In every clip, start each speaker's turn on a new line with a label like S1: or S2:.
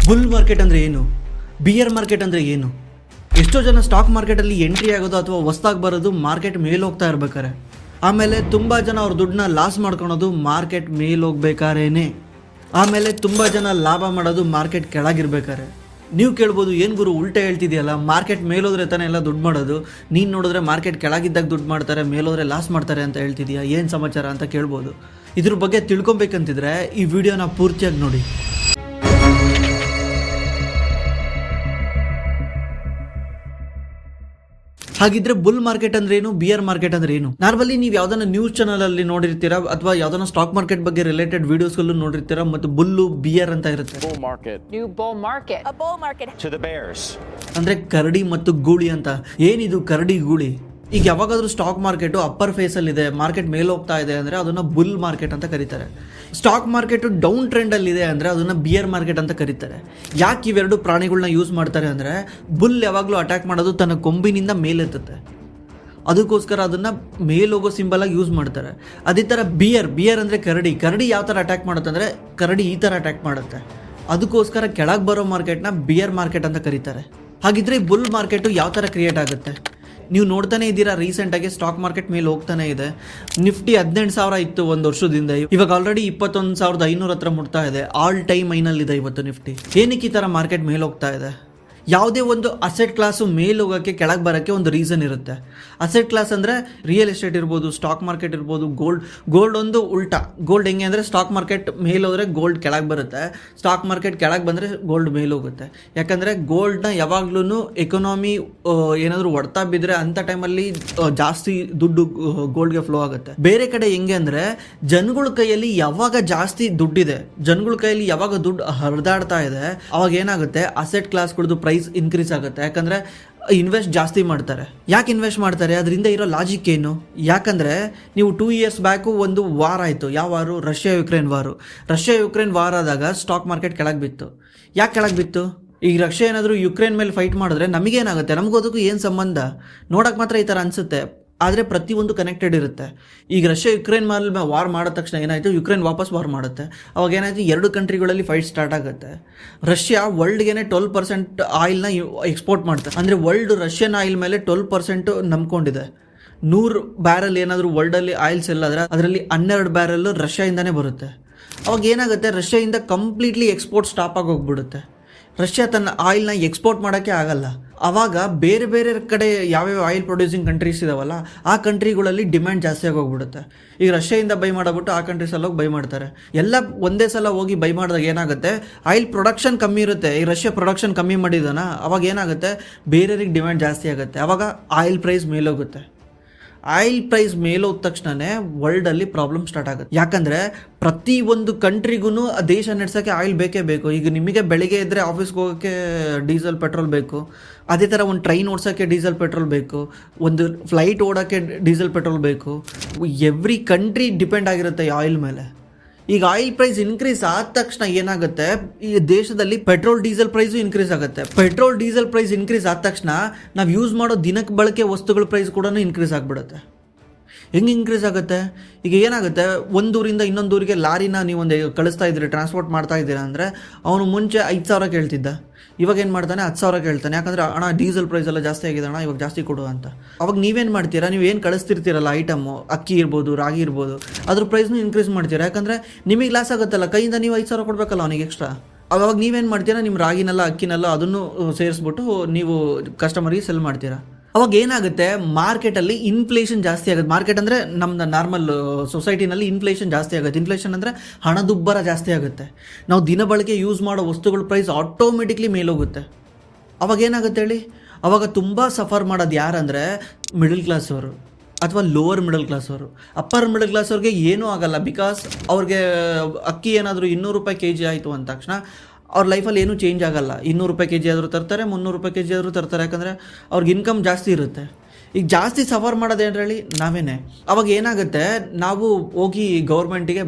S1: Bull market ಅಂದರೆ ಏನು, beer market ಅಂದರೆ ಏನು? ಎಷ್ಟೋ ಜನ ಸ್ಟಾಕ್ ಮಾರ್ಕೆಟಲ್ಲಿ ಎಂಟ್ರಿ ಆಗೋದು ಅಥವಾ ಹೊಸ್ದಾಗಿ ಬರೋದು ಮಾರ್ಕೆಟ್ ಮೇಲೆ ಹೋಗ್ತಾ ಇರ್ಬೇಕಾರೆ, ಆಮೇಲೆ ತುಂಬ ಜನ ಅವ್ರ ದುಡ್ಡನ್ನ ಲಾಸ್ ಮಾಡ್ಕೊಳೋದು ಮಾರ್ಕೆಟ್ ಮೇಲೆ ಹೋಗ್ಬೇಕಾರೇನೆ, ಆಮೇಲೆ ತುಂಬ ಜನ ಲಾಭ ಮಾಡೋದು ಮಾರ್ಕೆಟ್ ಕೆಳಗಿರ್ಬೇಕಾರೆ. ನೀವು ಕೇಳ್ಬೋದು, ಏನು ಗುರು ಉಲ್ಟಾ ಹೇಳ್ತಿದೆಯಲ್ಲ, ಮಾರ್ಕೆಟ್ ಮೇಲೋದ್ರೆ ತಾನೇ ಎಲ್ಲ ದುಡ್ಡು ಮಾಡೋದು, ನೀನು ನೋಡಿದ್ರೆ ಮಾರ್ಕೆಟ್ ಕೆಳಗಿದ್ದಾಗ ದುಡ್ಡು ಮಾಡ್ತಾರೆ, ಮೇಲೋದ್ರೆ ಲಾಸ್ ಮಾಡ್ತಾರೆ ಅಂತ ಹೇಳ್ತಿದೀಯಾ, ಏನು ಸಮಾಚಾರ ಅಂತ ಕೇಳ್ಬೋದು. ಇದ್ರ ಬಗ್ಗೆ ತಿಳ್ಕೊಬೇಕಂತಿದ್ರೆ ಈ ವಿಡಿಯೋನ ಪೂರ್ತಿಯಾಗಿ ನೋಡಿ. ಹಾಗಿದ್ರೆ ಬುಲ್ ಮಾರ್ಕೆಟ್ ಅಂದ್ರೆ ಏನು, ಬಿಯರ್ ಮಾರ್ಕೆಟ್ ಅಂದ್ರೆ ಏನು? ನಾರ್ಮಲಿ ನೀವು ಯಾವ್ದಾನ ನ್ಯೂಸ್ ಚಾನಲ್ ಅಲ್ಲಿ ನೋಡಿರ್ತೀರಾ ಅಥವಾ ಯಾವ್ದಾನ ಸ್ಟಾಕ್ ಮಾರ್ಕೆಟ್ ಬಗ್ಗೆ ರಿಲೇಟೆಡ್ ವಿಡಿಯೋಸ್ ಗಳಲ್ಲೂ ನೋಡಿರ್ತೀರಾ, ಮತ್ತು ಬುಲ್ಲು ಬಿಯರ್ ಅಂತ ಇರುತ್ತೆ.
S2: Bull market.
S3: New bull market.
S4: A bull market.
S2: To the bears.
S1: ಅಂದ್ರೆ ಕರಡಿ ಮತ್ತು ಗೂಳಿ ಅಂತ. ಏನಿದು ಕರಡಿ ಗೂಳಿ? ಈಗ ಯಾವಾಗಾದ್ರೂ ಸ್ಟಾಕ್ ಮಾರ್ಕೆಟ್ ಅಪ್ಪರ್ ಫೇಸ್ ಅಲ್ಲಿ ಇದೆ, ಮಾರ್ಕೆಟ್ ಮೇಲೆ ಹೋಗ್ತಾ ಇದೆ ಅಂದ್ರೆ ಅದನ್ನ ಬುಲ್ ಮಾರ್ಕೆಟ್ ಅಂತ ಕರೀತಾರೆ. ಸ್ಟಾಕ್ ಮಾರ್ಕೆಟ್ ಡೌನ್ ಟ್ರೆಂಡ್ ಅಲ್ಲಿ ಇದೆ ಅಂದ್ರೆ ಅದನ್ನ ಬಿಯರ್ ಮಾರ್ಕೆಟ್ ಅಂತ ಕರೀತಾರೆ. ಯಾಕೆ ಇವೆರಡು ಪ್ರಾಣಿಗಳನ್ನ ಯೂಸ್ ಮಾಡ್ತಾರೆ ಅಂದ್ರೆ, ಬುಲ್ ಯಾವಾಗಲೂ ಅಟ್ಯಾಕ್ ಮಾಡೋದು ತನ್ನ ಕೊಂಬಿನಿಂದ ಮೇಲೆತ್ತುತ್ತೆ, ಅದಕ್ಕೋಸ್ಕರ ಅದನ್ನ ಮೇಲೋಗೋ ಸಿಂಬಲ್ ಆಗಿ ಯೂಸ್ ಮಾಡ್ತಾರೆ. ಅದೇ ಥರ ಬಿಯರ್ ಅಂದರೆ ಕರಡಿ ಯಾವ ಥರ ಅಟ್ಯಾಕ್ ಮಾಡುತ್ತೆ ಅಂದರೆ, ಕರಡಿ ಈ ಥರ ಅಟ್ಯಾಕ್ ಮಾಡುತ್ತೆ, ಅದಕ್ಕೋಸ್ಕರ ಕೆಳಗೆ ಬರೋ ಮಾರ್ಕೆಟ್ನ ಬಿಯರ್ ಮಾರ್ಕೆಟ್ ಅಂತ ಕರೀತಾರೆ. ಹಾಗಿದ್ರೆ ಬುಲ್ ಮಾರ್ಕೆಟು ಯಾವ ಥರ ಕ್ರಿಯೇಟ್ ಆಗುತ್ತೆ? ನೀವು ನೋಡ್ತಾನೆ ಇದ್ದೀರಾ, ರೀಸೆಂಟಾಗಿ ಸ್ಟಾಕ್ ಮಾರ್ಕೆಟ್ ಮೇಲೆ ಹೋಗ್ತಾನೆ ಇದೆ. ನಿಫ್ಟಿ 18,000 ಇತ್ತು ಒಂದು ವರ್ಷದಿಂದ, ಇವಾಗ ಆಲ್ರೆಡಿ 21,500 ಹತ್ರ ಮುಟ್ತಾ ಇದೆ. ಆಲ್ ಟೈಮ್ ಹೈನಲ್ಲಿದೆ ಇವತ್ತು ನಿಫ್ಟಿ. ಏನಕ್ಕೆ ಈ ಥರ ಮಾರ್ಕೆಟ್ ಮೇಲೆ ಹೋಗ್ತಾ ಇದೆ? ಯಾವುದೇ ಒಂದು ಅಸೆಟ್ ಕ್ಲಾಸು ಮೇಲೆ ಹೋಗೋಕ್ಕೆ ಕೆಳಗೆ ಬರೋಕ್ಕೆ ಒಂದು ರೀಸನ್ ಇರುತ್ತೆ. ಅಸೆಟ್ ಕ್ಲಾಸ್ ಅಂದರೆ ರಿಯಲ್ ಎಸ್ಟೇಟ್ ಇರ್ಬೋದು, ಸ್ಟಾಕ್ ಮಾರ್ಕೆಟ್ ಇರ್ಬೋದು, ಗೋಲ್ಡ್ ಒಂದು ಉಲ್ಟಾ. ಗೋಲ್ಡ್ ಹೆಂಗೆ ಅಂದರೆ, ಸ್ಟಾಕ್ ಮಾರ್ಕೆಟ್ ಮೇಲೆ ಹೋದರೆ ಗೋಲ್ಡ್ ಕೆಳಗೆ ಬರುತ್ತೆ, ಸ್ಟಾಕ್ ಮಾರ್ಕೆಟ್ ಕೆಳಗೆ ಬಂದರೆ ಗೋಲ್ಡ್ ಮೇಲೆ ಹೋಗುತ್ತೆ. ಯಾಕಂದರೆ ಗೋಲ್ಡ್ನ ಯಾವಾಗ್ಲೂ ಎಕಾನಮಿ ಏನಾದರೂ ಹೊಡ್ತಾ ಬಿದ್ದರೆ ಅಂಥ ಟೈಮಲ್ಲಿ ಜಾಸ್ತಿ ದುಡ್ಡು ಗೋಲ್ಡ್ಗೆ ಫ್ಲೋ ಆಗುತ್ತೆ. ಬೇರೆ ಕಡೆ ಹೆಂಗೆ ಅಂದರೆ, ಜನಗಳ ಕೈಯಲ್ಲಿ ಯಾವಾಗ ಜಾಸ್ತಿ ದುಡ್ಡಿದೆ, ಜನಗಳ ಕೈಯಲ್ಲಿ ಯಾವಾಗ ದುಡ್ಡು ಹರಿದಾಡ್ತಾ ಇದೆ, ಅವಾಗ ಏನಾಗುತ್ತೆ, ಅಸೆಟ್ ಕ್ಲಾಸ್ಗಳದ್ದು ಪ್ರೈಸ್ ಇನ್ಕ್ರೀಸ್ ಆಗುತ್ತೆ. ಯಾಕಂದರೆ ಇನ್ವೆಸ್ಟ್ ಜಾಸ್ತಿ ಮಾಡ್ತಾರೆ. ಯಾಕೆ ಇನ್ವೆಸ್ಟ್ ಮಾಡ್ತಾರೆ? ಅದರಿಂದ ಇರೋ ಲಾಜಿಕ್ ಏನು? ಯಾಕಂದರೆ ನೀವು 2 years ಬ್ಯಾಕು ಒಂದು ವಾರ್ ಆಯಿತು. ಯಾವ ವಾರು? ರಷ್ಯಾ ಯುಕ್ರೇನ್ ವಾರ್ ಆದಾಗ ಸ್ಟಾಕ್ ಮಾರ್ಕೆಟ್ ಕೆಳಗೆ ಬಿತ್ತು. ಯಾಕೆ ಕೆಳಗೆ ಬಿತ್ತು? ಈಗ ರಷ್ಯಾ ಏನಾದರೂ ಯುಕ್ರೇನ್ ಮೇಲೆ ಫೈಟ್ ಮಾಡಿದ್ರೆ ನಮಗೇನಾಗುತ್ತೆ? ನಮಗೋದಕ್ಕೂ ಏನು ಸಂಬಂಧ? ನೋಡೋಕೆ ಮಾತ್ರ ಈ ಥರ ಅನಿಸುತ್ತೆ, ಆದರೆ ಪ್ರತಿಯೊಂದು ಕನೆಕ್ಟೆಡ್ ಇರುತ್ತೆ. ಈಗ ರಷ್ಯಾ ಯುಕ್ರೇನ್ ಮೇಲೆ ವಾರ್ ಮಾಡಿದ ತಕ್ಷಣ ಏನಾಯಿತು, ಯುಕ್ರೇನ್ ವಾಪಸ್ ವಾರ್ ಮಾಡುತ್ತೆ. ಅವಾಗ ಏನಾಯಿತು, 2 ಕಂಟ್ರಿಗಳಲ್ಲಿ ಫೈಟ್ ಸ್ಟಾರ್ಟ್ ಆಗುತ್ತೆ. ರಷ್ಯಾ ವರ್ಲ್ಡ್ಗೆ 12% ಆಯಿಲ್ನ ಎಕ್ಸ್ಪೋರ್ಟ್ ಮಾಡ್ತಾರೆ. ಅಂದರೆ ವರ್ಲ್ಡ್ ರಷ್ಯನ್ ಆಯಿಲ್ ಮೇಲೆ 12% ನಂಬ್ಕೊಂಡಿದೆ. 100 ಬ್ಯಾರಲ್ ಏನಾದರೂ ವರ್ಲ್ಡಲ್ಲಿ ಆಯಿಲ್ ಸೆಲ್ ಆದರೆ ಅದರಲ್ಲಿ 12 ಬ್ಯಾರಲ್ಲು ರಷ್ಯಾಯಿಂದನೇ ಬರುತ್ತೆ. ಅವಾಗ ಏನಾಗುತ್ತೆ, ರಷ್ಯಾಯಿಂದ ಕಂಪ್ಲೀಟ್ಲಿ ಎಕ್ಸ್ಪೋರ್ಟ್ ಸ್ಟಾಪ್ ಆಗಿ ಹೋಗ್ಬಿಡುತ್ತೆ. ರಷ್ಯಾ ತನ್ನ ಆಯಿಲ್ನ ಎಕ್ಸ್ಪೋರ್ಟ್ ಮಾಡೋಕ್ಕೆ ಆಗಲ್ಲ. ಆವಾಗ ಬೇರೆ ಬೇರೆ ಕಡೆ ಯಾವ್ಯಾವ ಆಯಿಲ್ ಪ್ರೊಡ್ಯೂಸಿಂಗ್ ಕಂಟ್ರೀಸ್ ಇದಾವಲ್ಲ, ಆ ಕಂಟ್ರಿಗಳಲ್ಲಿ ಡಿಮ್ಯಾಂಡ್ ಜಾಸ್ತಿ ಆಗಿ ಹೋಗ್ಬಿಡುತ್ತೆ. ಈಗ ರಷ್ಯಾಯಿಂದ ಬೈ ಮಾಡಿಬಿಟ್ಟು ಆ ಕಂಟ್ರೀಸಲ್ಲಿ ಹೋಗಿ ಬೈ ಮಾಡ್ತಾರೆ. ಎಲ್ಲ ಒಂದೇ ಸಲ ಹೋಗಿ ಬೈ ಮಾಡಿದಾಗ ಏನಾಗುತ್ತೆ, ಆಯಿಲ್ ಪ್ರೊಡಕ್ಷನ್ ಕಮ್ಮಿ ಇರುತ್ತೆ. ಈ ರಷ್ಯಾ ಪ್ರೊಡಕ್ಷನ್ ಕಮ್ಮಿ ಮಾಡಿದಾನ, ಅವಾಗ ಏನಾಗುತ್ತೆ, ಬೇರೆಯವ್ರಿಗೆ ಡಿಮ್ಯಾಂಡ್ ಜಾಸ್ತಿ ಆಗುತ್ತೆ. ಅವಾಗ ಆಯಿಲ್ ಪ್ರೈಸ್ ಮೇಲೋಗುತ್ತೆ. ಆಯಿಲ್ ಪ್ರೈಸ್ ಮೇಲೋದ ತಕ್ಷಣವೇ ವರ್ಲ್ಡಲ್ಲಿ ಪ್ರಾಬ್ಲಮ್ ಸ್ಟಾರ್ಟ್ ಆಗುತ್ತೆ. ಯಾಕಂದರೆ ಪ್ರತಿಯೊಂದು ಕಂಟ್ರಿಗೂ ದೇಶ ನಡೆಸೋಕ್ಕೆ ಆಯಿಲ್ ಬೇಕೇ ಬೇಕು. ಈಗ ನಿಮಗೆ ಬೆಳಿಗ್ಗೆ ಇದ್ದರೆ ಆಫೀಸ್ಗೆ ಹೋಗೋಕ್ಕೆ ಡೀಸೆಲ್ ಪೆಟ್ರೋಲ್ ಬೇಕು, ಅದೇ ಥರ ಒಂದು ಟ್ರೈನ್ ಓಡಿಸೋಕ್ಕೆ ಡೀಸೆಲ್ ಪೆಟ್ರೋಲ್ ಬೇಕು, ಒಂದು ಫ್ಲೈಟ್ ಓಡೋಕ್ಕೆ ಡೀಸೆಲ್ ಪೆಟ್ರೋಲ್ ಬೇಕು. ಎವ್ರಿ ಕಂಟ್ರಿ ಡಿಪೆಂಡ್ ಆಗಿರುತ್ತೆ ಈ ಆಯಿಲ್ ಮೇಲೆ. ಈಗ ಆಯಿಲ್ ಪ್ರೈಸ್ ಇನ್ಕ್ರೀಸ್ ಆದ ತಕ್ಷಣ ಏನಾಗುತ್ತೆ, ಈ ದೇಶದಲ್ಲಿ ಪೆಟ್ರೋಲ್ ಡೀಸೆಲ್ ಪ್ರೈಸು ಇನ್ಕ್ರೀಸ್ ಆಗುತ್ತೆ. ಪೆಟ್ರೋಲ್ ಡೀಸೆಲ್ ಪ್ರೈಸ್ ಇನ್ಕ್ರೀಸ್ ಆದ ತಕ್ಷಣ ನಾವು ಯೂಸ್ ಮಾಡೋ ದಿನಕ್ಕೆ ಬಳಕೆ ವಸ್ತುಗಳ ಪ್ರೈಸ್ ಕೂಡ ಇನ್ಕ್ರೀಸ್ ಆಗಿಬಿಡುತ್ತೆ. ಹೆಂಗೆ ಇನ್ಕ್ರೀಸ್ ಆಗುತ್ತೆ? ಈಗ ಏನಾಗುತ್ತೆ, ಒಂದೂರಿಂದ ಇನ್ನೊಂದೂರಿಗೆ ಲಾರಿನ ನೀವು ಒಂದು ಕಳಿಸ್ತಾ ಇದ್ದೀರಿ, ಟ್ರಾನ್ಸ್ಪೋರ್ಟ್ ಮಾಡ್ತಾ ಇದ್ದೀರಾ ಅಂದರೆ, ಅವನು ಮುಂಚೆ 5,000 ಕೇಳ್ತಿದ್ದ, ಇವಾಗ ಏನು ಮಾಡ್ತಾನೆ, 10,000 ಕೇಳ್ತಾನೆ. ಯಾಕಂದರೆ ಅಣ್ಣ ಡೀಸೆಲ್ ಪ್ರೈಸ್ ಎಲ್ಲ ಜಾಸ್ತಿ ಆಗಿದೆ ಅಣ್ಣ, ಇವಾಗ ಜಾಸ್ತಿ ಕೊಡು ಅಂತ. ಅವಾಗ ನೀವೇನು ಮಾಡ್ತೀರಾ, ನೀವು ಏನು ಕಳಿಸ್ತಿರ್ತೀರಲ್ಲ ಐಟಮು, ಅಕ್ಕಿ ಇರ್ಬೋದು, ರಾಗಿ ಇರ್ಬೋದು, ಅದ್ರ ಪ್ರೈಸ್ನು ಇನ್ಕ್ರೀಸ್ ಮಾಡ್ತೀರಾ. ಯಾಕಂದರೆ ನಿಮಗೆ ಲಾಸ್ ಆಗುತ್ತಲ್ಲ, ಕೈಯಿಂದ ನೀವು 5,000 ಕೊಡಬೇಕಲ್ಲ ಅವನಿಗೆ ಎಕ್ಸ್ಟ್ರಾ. ಅವಾಗ ನೀವೇನು ಮಾಡ್ತೀರಾ, ನಿಮ್ಮ ರಾಗಿನೆಲ್ಲ ಅಕ್ಕಿನೆಲ್ಲ ಅದನ್ನು ಸೇರಿಸ್ಬಿಟ್ಟು ನೀವು ಕಸ್ಟಮರಿಗೆ ಸೆಲ್ ಮಾಡ್ತೀರಾ. ಅವಾಗ ಏನಾಗುತ್ತೆ, ಮಾರ್ಕೆಟಲ್ಲಿ ಇನ್ಫ್ಲೇಷನ್ ಜಾಸ್ತಿ ಆಗುತ್ತೆ. ಮಾರ್ಕೆಟ್ ಅಂದರೆ ನಮ್ಮ ನಾರ್ಮಲ್ ಸೊಸೈಟಿನಲ್ಲಿ ಇನ್ಫ್ಲೇಷನ್ ಜಾಸ್ತಿ ಆಗುತ್ತೆ. ಇನ್ಫ್ಲೇಷನ್ ಅಂದರೆ ಹಣದುಬ್ಬರ ಜಾಸ್ತಿ ಆಗುತ್ತೆ. ನಾವು ದಿನಬಳಕೆ ಯೂಸ್ ಮಾಡೋ ವಸ್ತುಗಳ ಪ್ರೈಸ್ ಆಟೋಮೆಟಿಕ್ಲಿ ಮೇಲೋಗುತ್ತೆ. ಅವಾಗ ಏನಾಗುತ್ತೆ ಹೇಳಿ, ಅವಾಗ ತುಂಬ ಸಫರ್ ಮಾಡೋದು ಯಾರಂದರೆ ಮಿಡಲ್ ಕ್ಲಾಸ್ ಅವರು ಅಥವಾ ಲೋವರ್ ಮಿಡಲ್ ಕ್ಲಾಸ್ ಅವರು. ಅಪ್ಪರ್ ಮಿಡಲ್ ಕ್ಲಾಸ್ ಅವ್ರಿಗೆ ಏನೂ ಆಗಲ್ಲ, ಬಿಕಾಸ್ ಅವ್ರಿಗೆ ಅಕ್ಕಿ ಏನಾದರೂ 200 ರೂಪಾಯಿ kg ಆಯಿತು ಅಂದ ತಕ್ಷಣ ಅವ್ರ ಲೈಫಲ್ಲಿ ಏನೂ ಚೇಂಜ್ ಆಗಲ್ಲ. 200 ರೂಪಾಯಿ kg ಆದರೂ ತರ್ತಾರೆ, 300 ರೂಪಾಯಿ kg ಆದರೂ ತರ್ತಾರೆ. ಯಾಕಂದರೆ ಅವ್ರಿಗೆ ಇನ್ಕಮ್ ಜಾಸ್ತಿ ಇರುತ್ತೆ. ಈಗ ಜಾಸ್ತಿ ಸಫರ್ ಮಾಡೋದೇನು ಹೇಳಿ, ನಾವೇನೆ. ಅವಾಗ ಏನಾಗುತ್ತೆ, ನಾವು ಹೋಗಿ ಗೌರ್ಮೆಂಟಿಗೆ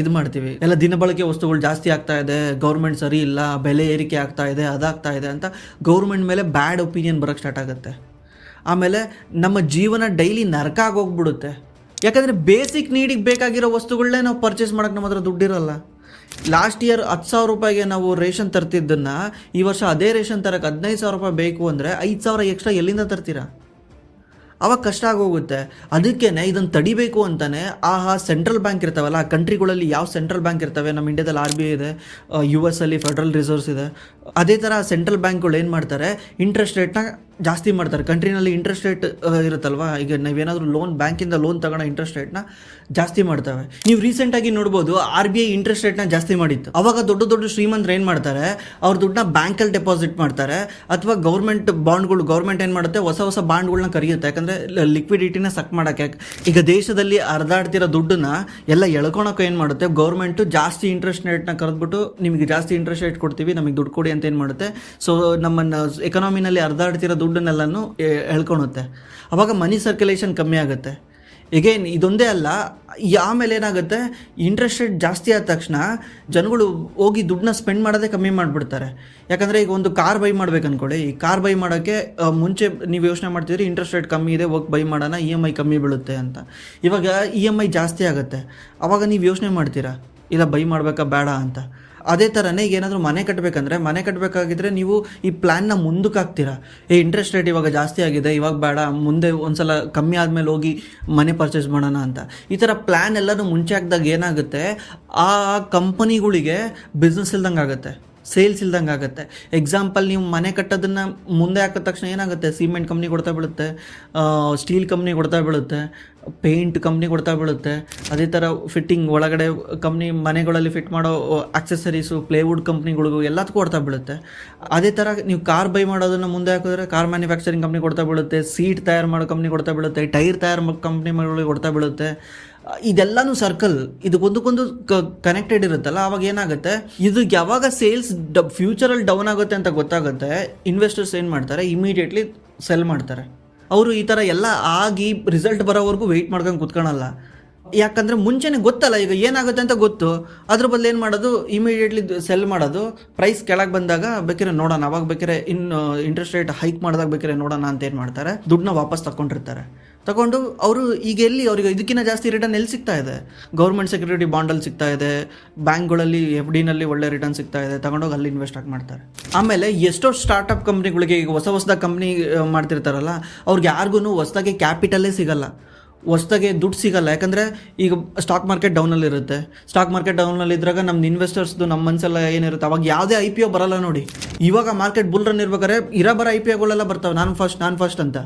S1: ಇದು ಮಾಡ್ತೀವಿ, ಎಲ್ಲ ದಿನಬಳಕೆ ವಸ್ತುಗಳು ಜಾಸ್ತಿ ಆಗ್ತಾ ಇದೆ, ಗೌರ್ಮೆಂಟ್ ಸರಿ ಇಲ್ಲ, ಬೆಲೆ ಏರಿಕೆ ಆಗ್ತಾ ಇದೆ, ಅದಾಗ್ತಾ ಇದೆ ಅಂತ ಗೌರ್ಮೆಂಟ್ ಮೇಲೆ ಬ್ಯಾಡ್ ಒಪಿನಿಯನ್ ಬರೋಕ್ಕೆ ಸ್ಟಾರ್ಟ್ ಆಗುತ್ತೆ. ಆಮೇಲೆ ನಮ್ಮ ಜೀವನ ಡೈಲಿ ನರಕ ಆಗೋಗ್ಬಿಡುತ್ತೆ. ಯಾಕಂದರೆ ಬೇಸಿಕ್ ನೀಡಿಗೆ ಬೇಕಾಗಿರೋ ವಸ್ತುಗಳನ್ನೇ ನಾವು ಪರ್ಚೇಸ್ ಮಾಡೋಕ್ಕೆ ನಮ್ಮ ಹತ್ರ ದುಡ್ಡಿರಲ್ಲ. ಲಾಸ್ಟ್ ಇಯರ್ 10,000 ರೂಪಾಯಿಗೆ ನಾವು ರೇಷನ್ ತರ್ತಿದ್ದನ್ನು ಈ ವರ್ಷ ಅದೇ ರೇಷನ್ ತರಕ್ಕೆ 15,000 ರೂಪಾಯಿ ಬೇಕು ಅಂದರೆ 5,000 ಎಕ್ಸ್ಟ್ರಾ ಎಲ್ಲಿಂದ ತರ್ತೀರಾ? ಅವಾಗ ಕಷ್ಟ ಆಗೋಗುತ್ತೆ. ಅದಕ್ಕೇ ಇದನ್ನು ತಡಿಬೇಕು ಅಂತಾನೆ ಸೆಂಟ್ರಲ್ ಬ್ಯಾಂಕ್ ಇರ್ತಾವಲ್ಲ, ಆ ಕಂಟ್ರಿಗಳಲ್ಲಿ ಯಾವ ಸೆಂಟ್ರಲ್ ಬ್ಯಾಂಕ್ ಇರ್ತವೆ, ನಮ್ಮ ಇಂಡಿಯಾದಲ್ಲಿ RBI ಇದೆ, US ಅಲ್ಲಿ ಫೆಡ್ರಲ್ ರಿಸರ್ವ್ಸ್ ಇದೆ, ಅದೇ ಥರ ಸೆಂಟ್ರಲ್ ಬ್ಯಾಂಕ್ಗಳು ಏನು ಮಾಡ್ತಾರೆ, ಇಂಟ್ರೆಸ್ಟ್ ರೇಟ್ನ ಜಾಸ್ತಿ ಮಾಡ್ತಾರೆ. ಕಂಟ್ರಿನಲ್ಲಿ ಇಂಟ್ರೆಸ್ಟ್ ರೇಟ್ ಇರುತ್ತಲ್ವ, ಈಗ ನಾವೇನಾದರೂ ಬ್ಯಾಂಕಿಂದ ಲೋನ್ ತಗೊಳ್ಳೋ ಇಂಟ್ರೆಸ್ಟ್ ರೇಟ್ನ ಜಾಸ್ತಿ ಮಾಡ್ತವೆ. ನೀವು ರೀಸೆಂಟಾಗಿ ನೋಡ್ಬೋದು RBI ಇಂಟ್ರೆಸ್ಟ್ ರೇಟ್ನ ಜಾಸ್ತಿ ಮಾಡಿತ್ತು. ಅವಾಗ ದೊಡ್ಡ ದೊಡ್ಡ ಶ್ರೀಮಂತರು ಏನು ಮಾಡ್ತಾರೆ, ಅವ್ರ ದುಡ್ಡನ್ನ ಬ್ಯಾಂಕಲ್ಲಿ ಡೆಪಾಸಿಟ್ ಮಾಡ್ತಾರೆ, ಅಥವಾ ಗೌರ್ಮೆಂಟ್ ಏನು ಮಾಡುತ್ತೆ, ಹೊಸ ಬಾಂಡ್ಗಳನ್ನ ಕರೆಯುತ್ತೆ. ಯಾಕಂದರೆ ಲಿಕ್ವಿಡಿಟಿನ ಸಕ್ ಮಾಡೋಕ್ಕೆ. ಈಗ ದೇಶದಲ್ಲಿ ಹರಿದಾಡ್ತಿರೋ ದುಡ್ಡನ್ನ ಎಲ್ಲ ಎಳ್ಕೊಳಕ್ಕೆ ಏನು ಮಾಡುತ್ತೆ, ಗೌರ್ಮೆಂಟು ಜಾಸ್ತಿ ಇಂಟ್ರೆಸ್ಟ್ ರೇಟ್ನ ಕರೆದ್ಬಿಟ್ಟು ನಿಮಗೆ ಜಾಸ್ತಿ ಇಂಟ್ರೆಸ್ಟ್ ರೇಟ್ ಕೊಡ್ತೀವಿ, ನಮಗೆ ದುಡ್ಡು ಕೊಡಿ ಅಂತ ಏನು ಮಾಡುತ್ತೆ. ಸೊ ನಮ್ಮನ್ನು ಎಕನಾಮಿನಲ್ಲಿ ಹರಿದಾಡ್ತಿರೋ ದುಡ್ಡನ್ನೆಲ್ಲನೂ ಎಳ್ಕೊಳುತ್ತೆ. ಅವಾಗ ಮನಿ ಸರ್ಕ್ಯುಲೇಷನ್ ಕಮ್ಮಿ ಆಗುತ್ತೆ. ಎಗೇನ್ ಇದೊಂದೇ ಅಲ್ಲ, ಆಮೇಲೆ ಏನಾಗುತ್ತೆ, ಇಂಟ್ರೆಸ್ಟ್ ರೇಟ್ ಜಾಸ್ತಿ ಆದ ತಕ್ಷಣ ಜನಗಳು ಹೋಗಿ ದುಡ್ಡನ್ನ ಸ್ಪೆಂಡ್ ಮಾಡೋದೇ ಕಮ್ಮಿ ಮಾಡಿಬಿಡ್ತಾರೆ. ಯಾಕಂದರೆ ಈಗ ಒಂದು ಕಾರ್ ಬೈ ಮಾಡ್ಬೇಕು ಅಂದ್ಕೊಳ್ಳಿ, ಈ ಕಾರ್ ಬೈ ಮಾಡೋಕ್ಕೆ ಮುಂಚೆ ನೀವು ಯೋಚನೆ ಮಾಡ್ತಿದ್ರಿ ಇಂಟ್ರೆಸ್ಟ್ ರೇಟ್ ಕಮ್ಮಿ ಇದೆ, ಹೋಗಿ ಬೈ ಮಾಡೋಣ, EMI ಕಮ್ಮಿ ಬೀಳುತ್ತೆ ಅಂತ. ಇವಾಗ EMI ಜಾಸ್ತಿ ಆಗುತ್ತೆ, ಆವಾಗ ನೀವು ಯೋಚನೆ ಮಾಡ್ತೀರಾ ಇಲ್ಲ ಬೈ ಮಾಡಬೇಕಾ ಬೇಡ ಅಂತ. ಅದೇ ಥರನೇ ಈಗ ಏನಾದರೂ ಮನೆ ಕಟ್ಟಬೇಕಾಗಿದ್ರೆ ನೀವು ಈ ಪ್ಲ್ಯಾನ್ನ ಮುಂದಕ್ಕೆ ಹಾಕ್ತೀರಾ, ಇಂಟ್ರೆಸ್ಟ್ ರೇಟ್ ಇವಾಗ ಜಾಸ್ತಿ ಆಗಿದೆ, ಇವಾಗ ಬೇಡ, ಮುಂದೆ ಒಂದ್ಸಲ ಕಮ್ಮಿ ಆದಮೇಲೆ ಹೋಗಿ ಮನೆ ಪರ್ಚೇಸ್ ಮಾಡೋಣ ಅಂತ. ಈ ಥರ ಪ್ಲ್ಯಾನ್ ಎಲ್ಲನೂ ಮುಂಚೆ ಹಾಕಿದಾಗ ಏನಾಗುತ್ತೆ, ಆ ಕಂಪನಿಗಳಿಗೆ ಬಿಸ್ನೆಸ್ ಇಲ್ದಂಗೆ ಆಗುತ್ತೆ, ಸೇಲ್ಸ್ ಇಲ್ದಂಗೆ ಆಗುತ್ತೆ. ಎಕ್ಸಾಂಪಲ್, ನೀವು ಮನೆ ಕಟ್ಟೋದನ್ನು ಮುಂದೆ ಹಾಕಿದ ತಕ್ಷಣ ಏನಾಗುತ್ತೆ, ಸಿಮೆಂಟ್ ಕಂಪ್ನಿ ಕೊಡ್ತಾ ಬೀಳುತ್ತೆ, ಸ್ಟೀಲ್ ಕಂಪ್ನಿ ಕೊಡ್ತಾ ಬೀಳುತ್ತೆ, ಪೇಂಟ್ ಕಂಪ್ನಿ ಕೊಡ್ತಾ ಬೀಳುತ್ತೆ, ಅದೇ ಥರ ಫಿಟ್ಟಿಂಗ್ ಒಳಗಡೆ ಕಂಪ್ನಿ, ಮನೆಗಳಲ್ಲಿ ಫಿಟ್ ಮಾಡೋ ಆಕ್ಸೆಸರೀಸು, ಪ್ಲೇವುಡ್ ಕಂಪ್ನಿಗಳಿಗೂ ಎಲ್ಲದಕ್ಕೂ ಕೊಡ್ತಾ ಬೀಳುತ್ತೆ. ಅದೇ ಥರ ನೀವು ಕಾರ್ ಬೈ ಮಾಡೋದನ್ನು ಮುಂದೆ ಹಾಕಿದ್ರೆ ಕಾರ್ ಮ್ಯಾನುಫ್ಯಾಕ್ಚರಿಂಗ್ ಕಂಪ್ನಿ ಕೊಡ್ತಾ ಬೀಳುತ್ತೆ, ಸೀಟ್ ತಯಾರು ಮಾಡೋ ಕಂಪ್ನಿ ಕೊಡ್ತಾ ಬೀಳುತ್ತೆ, ಟೈರ್ ತಯಾರು ಮಾಡೋ ಕಂಪ್ನಿಗಳಿಗೆ ಕೊಡ್ತಾ ಬೀಳುತ್ತೆ. ಇದೆಲ್ಲನೂ ಸರ್ಕಲ್, ಇದಕ್ಕೊಂದಕ್ಕೊಂದು ಕನೆಕ್ಟೆಡ್ ಇರುತ್ತಲ್ಲ. ಆವಾಗ ಏನಾಗುತ್ತೆ, ಇದು ಯಾವಾಗ ಸೇಲ್ಸ್ ಫ್ಯೂಚರಲ್ಲಿ ಡೌನ್ ಆಗುತ್ತೆ ಅಂತ ಗೊತ್ತಾಗುತ್ತೆ, ಇನ್ವೆಸ್ಟರ್ಸ್ ಏನು ಮಾಡ್ತಾರೆ, ಇಮಿಡಿಯೇಟ್ಲಿ ಸೆಲ್ ಮಾಡ್ತಾರೆ. ಅವರು ಈ ಥರ ಎಲ್ಲ ಆಗಿ ರಿಸಲ್ಟ್ ಬರೋವರೆಗೂ ವೆಯ್ಟ್ ಮಾಡ್ಕೊಂಡು ಕುತ್ಕೊಳಲ್ಲ. ಯಾಕಂದರೆ ಮುಂಚೆನೇ ಗೊತ್ತಲ್ಲ ಈಗ ಏನಾಗುತ್ತೆ ಅಂತ ಗೊತ್ತು, ಅದ್ರ ಬದಲು ಏನು ಮಾಡೋದು, ಇಮಿಡಿಯೇಟ್ಲಿ ಸೆಲ್ ಮಾಡೋದು. ಪ್ರೈಸ್ ಕೆಳಗೆ ಬಂದಾಗ ಬೇಕಾದ್ರೆ ನೋಡೋಣ, ಅವಾಗ ಬೇಕಾದ್ರೆ ಇಂಟ್ರೆಸ್ಟ್ ರೇಟ್ ಹೈಕ್ ಮಾಡಿದಾಗ ಬೇಕಾದ್ರೆ ನೋಡೋಣ ಅಂತ ಏನು ಮಾಡ್ತಾರೆ, ದುಡ್ಡನ್ನ ವಾಪಸ್ ತಗೊಂಡು ಅವರು ಈಗ ಅವ್ರಿಗೆ ಇದಕ್ಕಿಂತ ಜಾಸ್ತಿ ರಿಟರ್ನ್ ಎಲ್ಲಿ ಸಿಗ್ತಾ ಇದೆ, ಗೌರ್ಮೆಂಟ್ ಸೆಕ್ಯೂರಿಟಿ ಬಾಂಡಲ್ಲಿ ಸಿಗ್ತಾ ಇದೆ, ಬ್ಯಾಂಕ್ಗಳಲ್ಲಿ FDನಲ್ಲಿ ಒಳ್ಳೆ ರಿಟರ್ನ್ ಸಿಗ್ತಾ ಇದೆ, ತಗೊಂಡೋಗಿ ಅಲ್ಲಿ ಇನ್ವೆಸ್ಟ್ ಮಾಡ್ತಾರೆ. ಆಮೇಲೆ ಎಷ್ಟೋ ಸ್ಟಾರ್ಟಪ್ ಕಂಪ್ನಿಗಳಿಗೆ ಈಗ ಹೊಸದಾಗಿ ಕಂಪ್ನಿ ಮಾಡ್ತಿರ್ತಾರಲ್ಲ, ಅವ್ರಿಗೆ ಯಾರಿಗೂ ಹೊಸದಾಗಿ ಕ್ಯಾಪಿಟಲ್ಲೇ ಸಿಗಲ್ಲ, ಹೊಸದಾಗೆ ದುಡ್ಡು ಸಿಗಲ್ಲ. ಯಾಕಂದರೆ ಈಗ ಸ್ಟಾಕ್ ಮಾರ್ಕೆಟ್ ಡೌನಲ್ಲಿರುತ್ತೆ, ಸ್ಟಾಕ್ ಮಾರ್ಕೆಟ್ ಡೌನಲ್ಲಿದ್ದಾಗ ನಮ್ಮ ಇನ್ವೆಸ್ಟರ್ಸ್ದು ನಮ್ಮ ಮನಸ್ಸೆಲ್ಲ ಏನಿರುತ್ತೆ, ಅವಾಗ ಯಾವುದೇ IPO ಬರೋಲ್ಲ ನೋಡಿ. ಇವಾಗ ಮಾರ್ಕೆಟ್ ಬುಲ್ ರನ್ ಇರ್ಬೇಕಾದ್ರೆ ಬರೋ IPOಗಳೆಲ್ಲ ಬರ್ತಾವೆ, ನಾನು ಫಸ್ಟ್ ಅಂತ.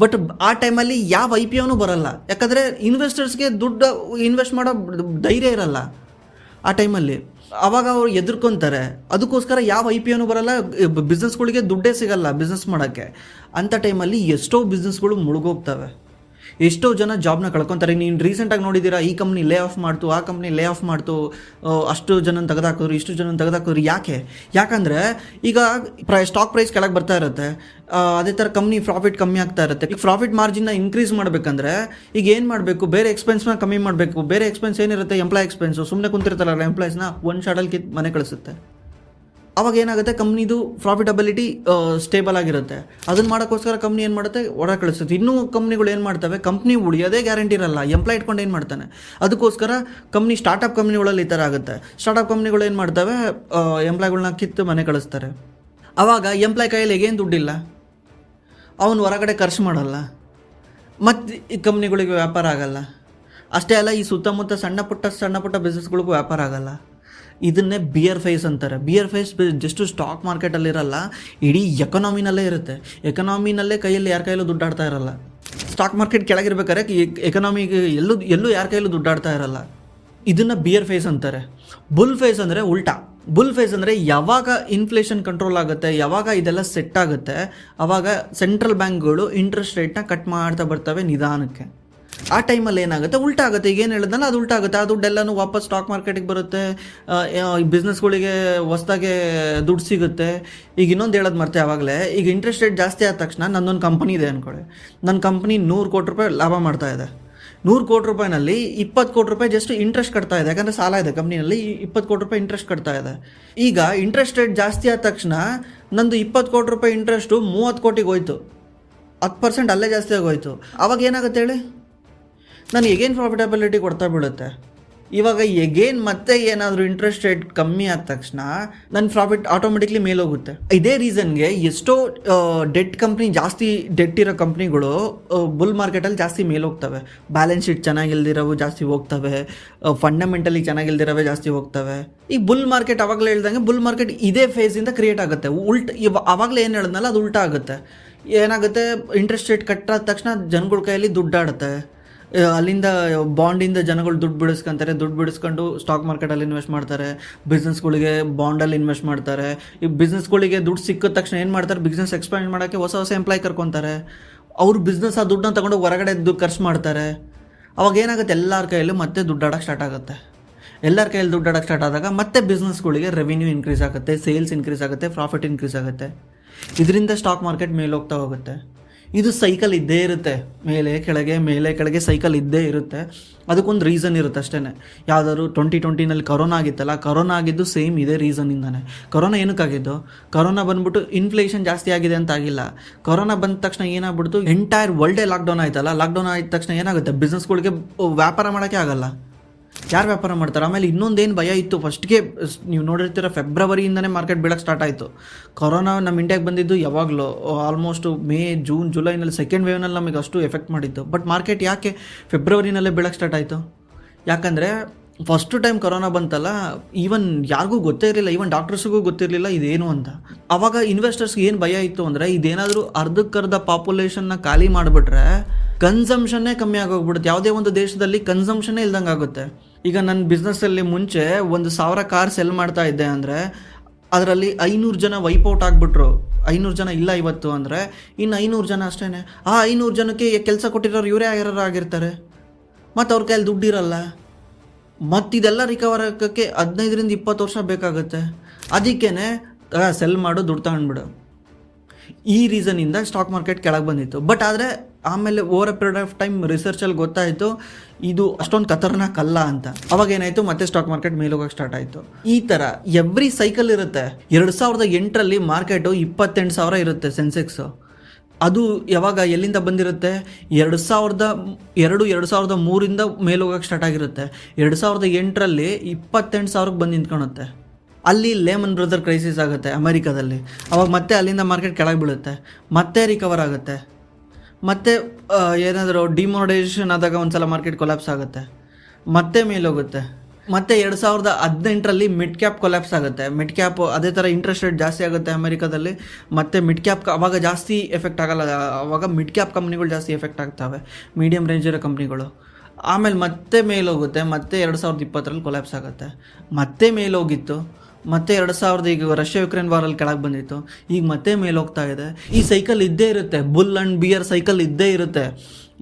S1: ಬಟ್ ಆ ಟೈಮಲ್ಲಿ ಯಾವ IPOನೂ ಬರಲ್ಲ, ಯಾಕಂದರೆ ಇನ್ವೆಸ್ಟರ್ಸ್ಗೆ ದುಡ್ಡು ಇನ್ವೆಸ್ಟ್ ಮಾಡೋ ಧೈರ್ಯ ಇರಲ್ಲ ಆ ಟೈಮಲ್ಲಿ. ಆವಾಗ ಅವ್ರು ಎದುರ್ಕೊತಾರೆ, ಅದಕ್ಕೋಸ್ಕರ ಯಾವ IPOನೂ ಬರಲ್ಲ, ಬಿಸ್ನೆಸ್ಗಳಿಗೆ ದುಡ್ಡೇ ಸಿಗಲ್ಲ ಬಿಸ್ನೆಸ್ ಮಾಡೋಕ್ಕೆ. ಅಂಥ ಟೈಮಲ್ಲಿ ಎಷ್ಟೋ ಬಿಸ್ನೆಸ್ಗಳು ಮುಳುಗೋಗ್ತವೆ, ಎಷ್ಟೋ ಜನ ಜಾಬ್ನ ಕಳ್ಕೊತಾರೆ. ನೀನು ರೀಸೆಂಟಾಗಿ ನೋಡಿದ್ದೀರಾ, ಈ ಕಂಪ್ನಿ ಲೇ ಆಫ್ ಮಾಡ್ತು, ಆ ಕಂಪ್ನಿ ಲೇ ಆಫ್ ಮಾಡ್ತು, ಅಷ್ಟು ಜನ ತೆಗೆದಾಕಿದ್ರು, ಇಷ್ಟು ಜನ ತೆಗೆದಾಕಿದ್ರು. ಯಾಕಂದರೆ ಈಗ ಸ್ಟಾಕ್ ಪ್ರೈಸ್ ಕೆಳಗೆ ಬರ್ತಾ ಇರುತ್ತೆ, ಅದೇ ಥರ ಕಂಪ್ನಿ ಪ್ರಾಫಿಟ್ ಕಮ್ಮಿ ಆಗ್ತಾ ಇರುತ್ತೆ. ಈಗ ಪ್ರಾಫಿಟ್ ಮಾರ್ಜಿನ್ನ ಇನ್ಕ್ರೀಸ್ ಮಾಡಬೇಕಂದ್ರೆ ಈಗ ಏನು ಮಾಡಬೇಕು, ಬೇರೆ ಎಕ್ಸ್ಪೆನ್ಸ್ನ ಕಮ್ಮಿ ಮಾಡಬೇಕು. ಬೇರೆ ಎಕ್ಸ್ಪೆನ್ಸ್ ಏನಿರುತ್ತೆ, ಎಂಪ್ಲಾಯ್ ಎಕ್ಸ್ಪೆನ್ಸು. ಸುಮ್ಮನೆ ಕುಂತಿರ್ತಾರಲ್ಲ ಎಂಪ್ಲಾಯ್ಸ್ನ ಒಂದು ಶಾರ್ಟಲ್ಲಿ ಮನೆ ಕಳಿಸುತ್ತೆ. ಅವಾಗ ಏನಾಗುತ್ತೆ, ಕಂಪ್ನಿದು ಪ್ರಾಫಿಟಬಿಲಿಟಿ ಸ್ಟೇಬಲ್ ಆಗಿರುತ್ತೆ. ಅದನ್ನು ಮಾಡೋಕ್ಕೋಸ್ಕರ ಕಂಪ್ನಿ ಏನು ಮಾಡುತ್ತೆ, ಹೊರ ಕಳಿಸುತ್ತೆ. ಇನ್ನೂ ಕಂಪ್ನಿಗಳು ಏನು ಮಾಡ್ತವೆ, ಕಂಪ್ನಿ ಉಳಿಯೋದೇ ಗ್ಯಾರಂಟಿ ಇರಲ್ಲ, ಎಂಪ್ಲಾಯ್ ಇಟ್ಕೊಂಡು ಏನು ಮಾಡ್ತಾನೆ. ಅದಕ್ಕೋಸ್ಕರ ಸ್ಟಾರ್ಟಪ್ ಕಂಪ್ನಿಗಳಲ್ಲಿ ಈ ಥರ ಆಗುತ್ತೆ. ಸ್ಟಾರ್ಟಪ್ ಕಂಪ್ನಿಗಳು ಏನು ಮಾಡ್ತವೆ, ಎಂಪ್ಲಾಯ್ಗಳನ್ನ ಕಿತ್ತು ಮನೆ ಕಳಿಸ್ತಾರೆ. ಆವಾಗ ಎಂಪ್ಲಾಯ್ ಕೈಯಲ್ಲಿ ಹೇಗೇನು ದುಡ್ಡಿಲ್ಲ, ಅವನು ಹೊರಗಡೆ ಖರ್ಚು ಮಾಡಲ್ಲ, ಮತ್ತು ಈ ಕಂಪ್ನಿಗಳಿಗೆ ವ್ಯಾಪಾರ ಆಗಲ್ಲ. ಅಷ್ಟೇ ಅಲ್ಲ, ಈ ಸುತ್ತಮುತ್ತ ಸಣ್ಣ ಪುಟ್ಟ ಬಿಸ್ನೆಸ್ಗಳಿಗೂ ವ್ಯಾಪಾರ ಆಗಲ್ಲ. ಇದನ್ನೇ ಬಿಯರ್ ಫೇಸ್ ಅಂತಾರೆ. ಬಿಯರ್ ಫೇಸ್ ಜಸ್ಟು ಸ್ಟಾಕ್ ಮಾರ್ಕೆಟಲ್ಲಿರಲ್ಲ, ಇಡೀ ಎಕನಾಮಿನಲ್ಲೇ ಇರುತ್ತೆ. ಎಕನಾಮಿನಲ್ಲೇ ಕೈಯಲ್ಲಿ ಯಾರ ಕೈಯಲ್ಲೂ ದುಡ್ಡಾಡ್ತಾ ಇರಲ್ಲ. ಸ್ಟಾಕ್ ಮಾರ್ಕೆಟ್ ಕೆಳಗಿರ್ಬೇಕಾದ್ರೆ ಎಕನಾಮಿಗೆ ಎಲ್ಲೂ ಯಾರ ಕೈಯಲ್ಲೂ ದುಡ್ಡಾಡ್ತಾ ಇರಲ್ಲ. ಇದನ್ನು ಬಿಯರ್ ಫೇಸ್ ಅಂತಾರೆ. ಬುಲ್ ಫೇಸ್ ಅಂದರೆ ಉಲ್ಟಾ. ಬುಲ್ ಫೇಸ್ ಅಂದರೆ ಯಾವಾಗ ಇನ್ಫ್ಲೇಷನ್ ಕಂಟ್ರೋಲ್ ಆಗುತ್ತೆ, ಯಾವಾಗ ಇದೆಲ್ಲ ಸೆಟ್ ಆಗುತ್ತೆ, ಆವಾಗ ಸೆಂಟ್ರಲ್ ಬ್ಯಾಂಕ್ಗಳು ಇಂಟ್ರೆಸ್ಟ್ ರೇಟ್ನ ಕಟ್ ಮಾಡ್ತಾ ಬರ್ತವೆ ನಿಧಾನಕ್ಕೆ. ಆ ಟೈಮಲ್ಲಿ ಏನಾಗುತ್ತೆ, ಉಲ್ಟಾ ಆಗುತ್ತೆ. ಈಗ ಏನು ಹೇಳಿದ್ನಲ್ಲ ಅದು ಉಲ್ಟಾ ಆಗುತ್ತೆ. ಆ ದುಡ್ಡೆಲ್ಲನೂ ವಾಪಸ್ ಸ್ಟಾಕ್ ಮಾರ್ಕೆಟಿಗೆ ಬರುತ್ತೆ, ಬಿಸ್ನೆಸ್ಗಳಿಗೆ ಹೊಸ್ದಾಗೆ ದುಡ್ಡು ಸಿಗುತ್ತೆ. ಈಗ ಇನ್ನೊಂದು ಹೇಳೋದು ಮರ್ತೆ ಆವಾಗಲೇ, ಈಗ ಇಂಟ್ರೆಸ್ಟ್ ರೇಟ್ ಜಾಸ್ತಿ ಆದ ತಕ್ಷಣ ನನ್ನೊಂದು ಕಂಪ್ನಿ ಇದೆ ಅಂದ್ಕೊಳ್ಳಿ, ನನ್ನ ಕಂಪ್ನಿ 100 ಕೋಟಿ ರೂಪಾಯಿ ಲಾಭ ಮಾಡ್ತಾ ಇದೆ. 100 ಕೋಟಿ ರೂಪಾಯಿನಲ್ಲಿ 20 ಕೋಟಿ ರೂಪಾಯಿ ಜಸ್ಟ್ ಇಂಟ್ರೆಸ್ಟ್ ಕಟ್ತಾ ಇದೆ, ಯಾಕಂದರೆ ಸಾಲ ಇದೆ ಕಂಪ್ನಿನಲ್ಲಿ, 20 ಕೋಟಿ ರೂಪಾಯಿ ಇಂಟ್ರೆಸ್ಟ್ ಕಟ್ತಾ ಇದೆ. ಈಗ ಇಂಟ್ರೆಸ್ಟ್ ರೇಟ್ ಜಾಸ್ತಿ ಆದ ತಕ್ಷಣ ನಂದು 20 ಕೋಟಿ ರೂಪಾಯಿ ಇಂಟ್ರೆಸ್ಟು 30 ಕೋಟಿಗೆ ಹೋಯ್ತು, 10% ಅಲ್ಲೇ ಜಾಸ್ತಿ ಆಗೋಯ್ತು. ಅವಾಗ ಏನಾಗುತ್ತೆ ಹೇಳಿ, ನಾನು ಹೇಗೇನು ಪ್ರಾಫಿಟಬಿಲಿಟಿ ಕೊಡ್ತಾ ಬೀಳುತ್ತೆ. ಇವಾಗ ಎಗೇನ್ ಮತ್ತೆ ಏನಾದರೂ ಇಂಟ್ರೆಸ್ಟ್ ರೇಟ್ ಕಮ್ಮಿ ಆದ ತಕ್ಷಣ ನನ್ನ ಪ್ರಾಫಿಟ್ ಆಟೋಮೆಟಿಕ್ಲಿ ಮೇಲೆ ಹೋಗುತ್ತೆ. ಇದೇ ರೀಸನ್ಗೆ ಎಷ್ಟೋ ಡೆಟ್ ಕಂಪ್ನಿ, ಜಾಸ್ತಿ ಡೆಟ್ ಇರೋ ಕಂಪ್ನಿಗಳು ಬುಲ್ ಮಾರ್ಕೆಟಲ್ಲಿ ಜಾಸ್ತಿ ಮೇಲೆ ಹೋಗ್ತವೆ. ಬ್ಯಾಲೆನ್ಸ್ ಶೀಟ್ ಚೆನ್ನಾಗಿಲ್ದಿರೋವು ಜಾಸ್ತಿ ಹೋಗ್ತವೆ, ಫಂಡಮೆಂಟಲಿ ಚೆನ್ನಾಗಿಲ್ದಿರೋವೇ ಜಾಸ್ತಿ ಹೋಗ್ತವೆ. ಈ ಬುಲ್ ಮಾರ್ಕೆಟ್ ಅವಾಗಲೇ ಹೇಳ್ದಂಗೆ ಬುಲ್ ಮಾರ್ಕೆಟ್ ಇದೇ ಫೇಸಿಂದ ಕ್ರಿಯೇಟ್ ಆಗುತ್ತೆ. ಅವಾಗಲೇ ಏನು ಹೇಳಿದ್ನಲ್ಲ ಅದು ಉಲ್ಟಾ ಆಗುತ್ತೆ. ಏನಾಗುತ್ತೆ, ಇಂಟ್ರೆಸ್ಟ್ ರೇಟ್ ಕಟ್ಟಾದ ತಕ್ಷಣ ಜನಗಳ ಕೈಯಲ್ಲಿ ದುಡ್ಡಾಡುತ್ತೆ. ಅಲ್ಲಿಂದ ಬಾಂಡಿಂದ ಜನಗಳು ದುಡ್ಡು ಬಿಡಿಸ್ಕೊಂತಾರೆ, ದುಡ್ಡು ಬಿಡಿಸ್ಕೊಂಡು ಸ್ಟಾಕ್ ಮಾರ್ಕೆಟಲ್ಲಿ ಇನ್ವೆಸ್ಟ್ ಮಾಡ್ತಾರೆ, ಬಿಸ್ನೆಸ್ಗಳಿಗೆ ಬಾಂಡಲ್ಲಿ ಇನ್ವೆಸ್ಟ್ ಮಾಡ್ತಾರೆ. ಈ ಬಿಸ್ನೆಸ್ಗಳಿಗೆ ದುಡ್ಡು ಸಿಕ್ಕಿದ ತಕ್ಷಣ ಏನು ಮಾಡ್ತಾರೆ, ಬಿಸ್ನೆಸ್ ಎಕ್ಸ್ಪ್ಯಾಂಡ್ ಮಾಡೋಕ್ಕೆ ಹೊಸ ಹೊಸ ಎಂಪ್ಲಾಯ್ ಕರ್ಕೊತಾರೆ. ಅವ್ರು ಬಿಸ್ನೆಸ್ ಆ ದುಡ್ಡನ್ನ ತೊಗೊಂಡು ಹೊರಗಡೆ ಖರ್ಚು ಮಾಡ್ತಾರೆ. ಅವಾಗ ಏನಾಗುತ್ತೆ, ಎಲ್ಲರ ಕೈಯಲ್ಲೂ ಮತ್ತೆ ದುಡ್ಡಾಡೋಕ್ಕೆ ಸ್ಟಾರ್ಟ್ ಆಗುತ್ತೆ. ಎಲ್ಲರ ಕೈಯಲ್ಲಿ ದುಡ್ಡಾಡೋಕ್ಕೆ ಸ್ಟಾರ್ಟ್ ಆದಾಗ ಮತ್ತೆ ಬಿಸ್ನೆಸ್ಗಳಿಗೆ ರೆವಿನ್ಯೂ ಇನ್ಕ್ರೀಸ್ ಆಗುತ್ತೆ, ಸೇಲ್ಸ್ ಇನ್ಕ್ರೀಸ್ ಆಗುತ್ತೆ, ಪ್ರಾಫಿಟ್ ಇನ್ಕ್ರೀಸ್ ಆಗುತ್ತೆ. ಇದರಿಂದ ಸ್ಟಾಕ್ ಮಾರ್ಕೆಟ್ ಮೇಲೆ ಹೋಗ್ತಾ ಹೋಗುತ್ತೆ. ಇದು ಸೈಕಲ್ ಇದ್ದೇ ಇರುತ್ತೆ, ಮೇಲೆ ಕೆಳಗೆ ಸೈಕಲ್ ಇದ್ದೇ ಇರುತ್ತೆ. ಅದಕ್ಕೊಂದು ರೀಸನ್ ಇರುತ್ತೆ ಅಷ್ಟೇ. ಯಾವುದಾದ್ರು 2020 ಕರೋನಾ ಆಗಿತ್ತಲ್ಲ, ಕರೋನಾ ಆಗಿದ್ದು ಸೇಮ್ ಇದೇ ರೀಸನ್ನಿಂದಾನೆ. ಕರೋನಾ ಏನಕ್ಕಾಗಿದ್ದು, ಕರೋನಾ ಬಂದ್ಬಿಟ್ಟು ಇನ್ಫ್ಲೇಷನ್ ಜಾಸ್ತಿ ಆಗಿದೆ ಅಂತ ಆಗಿಲ್ಲ. ಕರೋನಾ ಬಂದ ತಕ್ಷಣ ಏನಾಗ್ಬಿಡ್ತು, ಎಂಟೈರ್ ವರ್ಲ್ಡೇ ಲಾಕ್ಡೌನ್ ಆಯ್ತಲ್ಲ. ಲಾಕ್ಡೌನ್ ಆದ ತಕ್ಷಣ ಏನಾಗುತ್ತೆ, ಬಿಸ್ನೆಸ್ಗಳಿಗೆ ವ್ಯಾಪಾರ ಮಾಡೋಕ್ಕೆ ಆಗಲ್ಲ. ಯಾರು ವ್ಯಾಪಾರ ಮಾಡ್ತಾರೆ? ಆಮೇಲೆ ಇನ್ನೊಂದೇನು ಭಯ ಇತ್ತು, ಫಸ್ಟ್ಗೆ ನೀವು ನೋಡಿರ್ತೀರ, ಫೆಬ್ರವರಿಯಿಂದನೇ ಮಾರ್ಕೆಟ್ ಬೀಳಕ್ಕೆ ಸ್ಟಾರ್ಟ್ ಆಯಿತು. ಕೊರೋನಾ ನಮ್ಮ ಇಂಡಿಯಾಗೆ ಬಂದಿದ್ದು ಯಾವಾಗಲೂ ಆಲ್ಮೋಸ್ಟ್ ಮೇ, ಜೂನ್, ಜುಲೈನಲ್ಲಿ ಸೆಕೆಂಡ್ ವೇವ್ನಲ್ಲಿ ನಮಗೆ ಅಷ್ಟು ಎಫೆಕ್ಟ್ ಮಾಡಿತ್ತು. ಬಟ್ ಮಾರ್ಕೆಟ್ ಯಾಕೆ ಫೆಬ್ರವರಿನಲ್ಲೇ ಬೀಳಕ್ಕೆ ಸ್ಟಾರ್ಟ್ ಆಯಿತು? ಯಾಕಂದರೆ ಫಸ್ಟು ಟೈಮ್ ಕೊರೋನಾ ಬಂತಲ್ಲ, ಈವನ್ ಯಾರಿಗೂ ಗೊತ್ತೇ ಇರಲಿಲ್ಲ, ಈವನ್ ಡಾಕ್ಟರ್ಸ್ಗೂ ಗೊತ್ತಿರಲಿಲ್ಲ ಇದೇನು ಅಂತ. ಆವಾಗ ಇನ್ವೆಸ್ಟರ್ಸ್ಗೆ ಏನು ಭಯ ಇತ್ತು ಅಂದರೆ, ಇದೇನಾದರೂ ಅರ್ಧಕ್ಕರ್ಧ ಪಾಪ್ಯುಲೇಷನ್ನ ಖಾಲಿ ಮಾಡಿಬಿಟ್ರೆ ಕನ್ಸಂಪ್ಷನ್ನೇ ಕಮ್ಮಿ ಆಗೋಗ್ಬಿಡುತ್ತೆ. ಯಾವುದೇ ಒಂದು ದೇಶದಲ್ಲಿ ಕನ್ಸಂಪ್ಷನ್ನೇ ಇಲ್ದಂಗೆ ಆಗುತ್ತೆ. ಈಗ ನನ್ನ ಬಿಸ್ನೆಸ್ಸಲ್ಲಿ ಮುಂಚೆ 1,000 ಕಾರ್ ಸೆಲ್ ಮಾಡ್ತಾ ಇದ್ದೆ ಅಂದರೆ ಅದರಲ್ಲಿ 500 ಜನ ವೈಪೌಟ್ ಆಗಿಬಿಟ್ರು. 500 ಜನ ಇಲ್ಲ ಇವತ್ತು ಅಂದರೆ ಇನ್ನು 500 ಜನ ಅಷ್ಟೇ. ಆ 500 ಜನಕ್ಕೆ ಕೆಲಸ ಕೊಟ್ಟಿರೋರು ಇವರೇ ಆಗಿರ್ತಾರೆ. ಮತ್ತು ಅವ್ರ ಕೈಯಲ್ಲಿ ದುಡ್ಡಿರಲ್ಲ. ಮತ್ತು ಇದೆಲ್ಲ ರಿಕವರ್ ಆಗೋಕ್ಕೆ 15-20 ವರ್ಷ ಬೇಕಾಗುತ್ತೆ. ಅದಕ್ಕೇ ಸೆಲ್ ಮಾಡು, ದುಡ್ಡು ತಗೊಂಡ್ಬಿಡು. ಈ ರೀಸನಿಂದ ಸ್ಟಾಕ್ ಮಾರ್ಕೆಟ್ ಕೆಳಗೆ ಬಂದಿತ್ತು. ಬಟ್ ಆದರೆ ಆಮೇಲೆ over a period of time ರಿಸರ್ಚಲ್ಲಿ ಗೊತ್ತಾಯಿತು ಇದು ಅಷ್ಟೊಂದು ಖತರ್ನಾಕ್ ಅಲ್ಲ ಅಂತ. ಅವಾಗ ಏನಾಯಿತು, ಮತ್ತೆ ಸ್ಟಾಕ್ ಮಾರ್ಕೆಟ್ ಮೇಲೆ ಹೋಗೋಕ್ಕೆ ಸ್ಟಾರ್ಟ್ ಆಯಿತು. ಈ ಥರ ಎವ್ರಿ ಸೈಕಲ್ ಇರುತ್ತೆ. 2008ರಲ್ಲಿ ಮಾರ್ಕೆಟು 28,000 ಇರುತ್ತೆ ಸೆನ್ಸೆಕ್ಸು. ಅದು ಯಾವಾಗ ಎಲ್ಲಿಂದ ಬಂದಿರುತ್ತೆ, 2003ರಿಂದ ಮೇಲೆ ಹೋಗೋಕ್ಕೆ ಸ್ಟಾರ್ಟ್ ಆಗಿರುತ್ತೆ. 2008ರಲ್ಲಿ 28,000ಕ್ಕೆ ಬಂದು ನಿಂತ್ಕೊಳುತ್ತೆ. ಅಲ್ಲಿ ಲೇಮನ್ ಬ್ರದರ್ ಕ್ರೈಸಿಸ್ ಆಗುತ್ತೆ ಅಮೆರಿಕಾದಲ್ಲಿ. ಅವಾಗ ಮತ್ತೆ ಅಲ್ಲಿಂದ ಮಾರ್ಕೆಟ್ ಕೆಳಗೆ ಬೀಳುತ್ತೆ, ಮತ್ತೆ ರಿಕವರ್ ಆಗುತ್ತೆ. ಮತ್ತು ಏನಾದರೂ ಡಿಮಾನಿಟೈಸೇಷನ್ ಆದಾಗ ಒಂದು ಸಲ ಮಾರ್ಕೆಟ್ ಕೊಲ್ಯಾಪ್ಸ್ ಆಗುತ್ತೆ, ಮತ್ತೆ ಮೇಲೋಗುತ್ತೆ. ಮತ್ತು 2018ರಲ್ಲಿ ಮಿಡ್ ಕ್ಯಾಪ್ ಕೊಲ್ಯಾಪ್ಸ್ ಆಗುತ್ತೆ. ಮಿಡ್ ಕ್ಯಾಪ್ ಅದೇ ಥರ ಇಂಟ್ರೆಸ್ಟ್ ರೇಟ್ ಜಾಸ್ತಿ ಆಗುತ್ತೆ ಅಮೆರಿಕಾದಲ್ಲಿ. ಮತ್ತು ಮಿಡ್ ಕ್ಯಾಪ್ ಅವಾಗ ಜಾಸ್ತಿ ಎಫೆಕ್ಟ್ ಆಗಲ್ಲ. ಅವಾಗ ಮಿಡ್ ಕ್ಯಾಪ್ ಕಂಪ್ನಿಗಳು ಜಾಸ್ತಿ ಎಫೆಕ್ಟ್ ಆಗ್ತವೆ, ಮೀಡಿಯಮ್ ರೇಂಜ್ ಇರೋ ಕಂಪ್ನಿಗಳು. ಆಮೇಲೆ ಮತ್ತೆ ಮೇಲೋಗುತ್ತೆ, ಮತ್ತೆ 2020ರಲ್ಲಿ ಕೊಲ್ಯಾಪ್ಸ್ ಆಗುತ್ತೆ, ಮತ್ತೆ ಮೇಲೋಗಿತ್ತು. ಮತ್ತೆ 2000 ಈಗ ರಷ್ಯಾ ಯುಕ್ರೇನ್ ವಾರಲ್ಲಿ ಕೆಳಗೆ ಬಂದಿತ್ತು, ಈಗ ಮತ್ತೆ ಮೇಲೆ ಹೋಗ್ತಾ ಇದೆ. ಈ ಸೈಕಲ್ ಇದ್ದೇ ಇರುತ್ತೆ, ಬುಲ್ ಆ್ಯಂಡ್ ಬಿಯರ್ ಸೈಕಲ್ ಇದ್ದೇ ಇರುತ್ತೆ.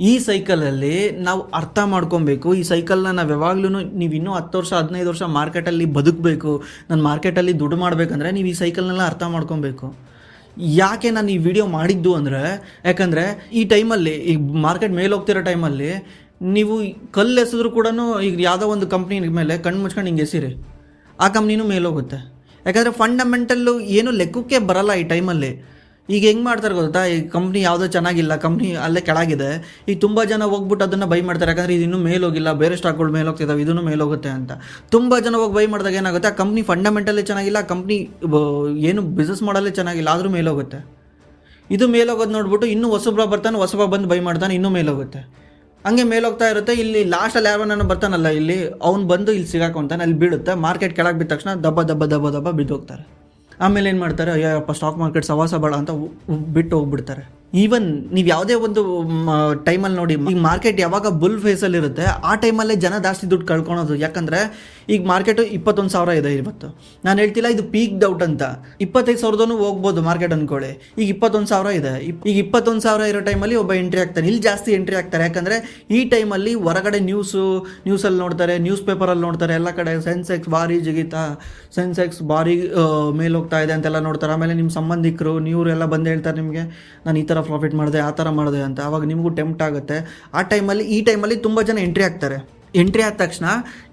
S1: ಈ ಸೈಕಲಲ್ಲಿ ನಾವು ಅರ್ಥ ಮಾಡ್ಕೊಬೇಕು. ಈ ಸೈಕಲ್ನ ನಾವು ಯಾವಾಗ್ಲೂ, ನೀವು ಇನ್ನೂ 10 ವರ್ಷ 15 ವರ್ಷ ಮಾರ್ಕೆಟಲ್ಲಿ ಬದುಕಬೇಕು, ನಾನು ಮಾರ್ಕೆಟಲ್ಲಿ ದುಡ್ಡು ಮಾಡಬೇಕಂದ್ರೆ ನೀವು ಈ ಸೈಕಲ್ನೆಲ್ಲ ಅರ್ಥ ಮಾಡ್ಕೊಬೇಕು. ಯಾಕೆ ನಾನು ಈ ವಿಡಿಯೋ ಮಾಡಿದ್ದು ಅಂದರೆ, ಯಾಕಂದರೆ ಈ ಟೈಮಲ್ಲಿ, ಈ ಮಾರ್ಕೆಟ್ ಮೇಲೆ ಹೋಗ್ತಿರೋ ಟೈಮಲ್ಲಿ ನೀವು ಕಲ್ಲು ಎಸೆದ್ರು ಕೂಡ, ಈಗ ಯಾವುದೋ ಒಂದು ಕಂಪ್ನಿ ಮೇಲೆ ಕಣ್ಣು ಮುಚ್ಕೊಂಡು ಹಿಂಗೆ ಎಸಿರಿ, ಆ ಕಂಪ್ನಿನೂ ಮೇಲೋಗುತ್ತೆ. ಯಾಕಂದರೆ ಫಂಡಮೆಂಟಲ್ಲು ಏನು ಲೆಕ್ಕಕ್ಕೆ ಬರಲ್ಲ ಈ ಟೈಮಲ್ಲಿ. ಈಗ ಹೆಂಗೆ ಮಾಡ್ತಾರೆ ಗೊತ್ತಾ, ಈ ಕಂಪ್ನಿ ಯಾವುದೋ ಚೆನ್ನಾಗಿಲ್ಲ, ಕಂಪ್ನಿ ಅಲ್ಲೇ ಕೆಳಗಿದೆ, ಈಗ ತುಂಬ ಜನ ಹೋಗ್ಬಿಟ್ಟು ಅದನ್ನು ಬೈ ಮಾಡ್ತಾರೆ. ಯಾಕಂದರೆ ಇದು ಇನ್ನೂ ಮೇಲೋಗಿಲ್ಲ, ಬೇರೆ ಸ್ಟಾಕ್ಗಳು ಮೇಲೋಗ್ತಿದ್ದಾವೆ, ಇದನ್ನು ಮೇಲೋಗುತ್ತೆ ಅಂತ. ತುಂಬ ಜನ ಹೋಗಿ ಬೈ ಮಾಡಿದಾಗ ಏನಾಗುತ್ತೆ, ಆ ಕಂಪ್ನಿ ಫಂಡಮೆಂಟಲ್ಲೇ ಚೆನ್ನಾಗಿಲ್ಲ, ಕಂಪ್ನಿ ಏನು ಬಿಸ್ನೆಸ್ ಮಾಡಲ್ಲೇ ಚೆನ್ನಾಗಿಲ್ಲ, ಆದರೂ ಮೇಲೋಗುತ್ತೆ. ಇದು ಮೇಲೋಗೋದು ನೋಡ್ಬಿಟ್ಟು ಇನ್ನೂ ಹೊಸಬ್ರ ಬರ್ತಾನೆ, ಹೊಸಬ ಬಂದು ಬೈ ಮಾಡ್ತಾನೆ, ಇನ್ನೂ ಮೇಲೋಗುತ್ತೆ. ಹಂಗೆ ಮೇಲೋಗ್ತಾ ಇರುತ್ತೆ. ಇಲ್ಲಿ ಲಾಸ್ಟಲ್ಲಿ ಯಾವನ್ನ ಬರ್ತಾನಲ್ಲ, ಇಲ್ಲಿ ಅವ್ನು ಬಂದು ಇಲ್ಲಿ ಸಿಗಾಕೊಂತಾನೆ, ಅಲ್ಲಿ ಬೀಳುತ್ತೆ. ಮಾರ್ಕೆಟ್ ಕೆಳಗೆ ಬಿದ್ದ ತಕ್ಷಣ ದಬ್ಬ ಬಿದ್ದೋಗ್ತಾರೆ. ಆಮೇಲೆ ಏನು ಮಾಡ್ತಾರೆ, ಅಯ್ಯಪ್ಪ ಸ್ಟಾಕ್ ಮಾರ್ಕೆಟ್ ಸವಾಸ ಬೇಡ ಅಂತ ಬಿಟ್ಟು ಹೋಗ್ಬಿಡ್ತಾರೆ. ಈವನ್ ನೀವು ಯಾವುದೇ ಒಂದು ಟೈಮಲ್ಲಿ ನೋಡಿ, ಈಗ ಮಾರ್ಕೆಟ್ ಯಾವಾಗ ಬುಲ್ ಫೇಸಲ್ಲಿ ಇರುತ್ತೆ ಆ ಟೈಮಲ್ಲೇ ಜನ ಜಾಸ್ತಿ ದುಡ್ಡು ಕಳ್ಕೊಳೋದು. ಯಾಕಂದರೆ ಈಗ ಮಾರ್ಕೆಟು 21,000 ಇದೆ ಇವತ್ತು. ನಾನು ಹೇಳ್ತಿಲ್ಲ ಇದು ಪೀಕ್ ಔಟ್ ಅಂತ, 25,000 ಹೋಗ್ಬೋದು ಮಾರ್ಕೆಟ್ ಅಂದ್ಕೊಳ್ಳಿ. ಈಗ 21,000 ಇದೆ. ಈಗ 21,000 ಇರೋ ಟೈಮಲ್ಲಿ ಒಬ್ಬ ಎಂಟ್ರಿ ಆಗ್ತಾನೆ, ಇಲ್ಲಿ ಜಾಸ್ತಿ ಎಂಟ್ರಿ ಆಗ್ತಾರೆ. ಯಾಕಂದರೆ ಈ ಟೈಮಲ್ಲಿ ಹೊರಗಡೆ ನ್ಯೂಸಲ್ಲಿ ನೋಡ್ತಾರೆ, ನ್ಯೂಸ್ ಪೇಪರಲ್ಲಿ ನೋಡ್ತಾರೆ, ಎಲ್ಲ ಕಡೆ ಸೆನ್ಸೆಕ್ಸ್ ಭಾರಿ ಜಿಗಿತಾ, ಸೆನ್ಸೆಕ್ಸ್ ಭಾರಿ ಮೇಲೋಗ್ತಾ ಇದೆ ಅಂತೆಲ್ಲ ನೋಡ್ತಾರೆ. ಆಮೇಲೆ ನಿಮ್ಮ ಸಂಬಂಧಿಕರು ನೀವರೆಲ್ಲ ಬಂದು ಹೇಳ್ತಾರೆ ನಿಮಗೆ, ನಾನು ಈ ಥರ ಪ್ರಾಫಿಟ್ ಮಾಡಿದೆ, ಆ ಥರ ಮಾಡಿದೆ ಅಂತ. ಆವಾಗ ನಿಮಗೂ ಟೆಂಪ್ಟ್ ಆಗುತ್ತೆ. ಈ ಟೈಮಲ್ಲಿ ತುಂಬ ಜನ ಎಂಟ್ರಿ ಆಗ್ತಾರೆ. ಎಂಟ್ರಿ ಆದ ತಕ್ಷಣ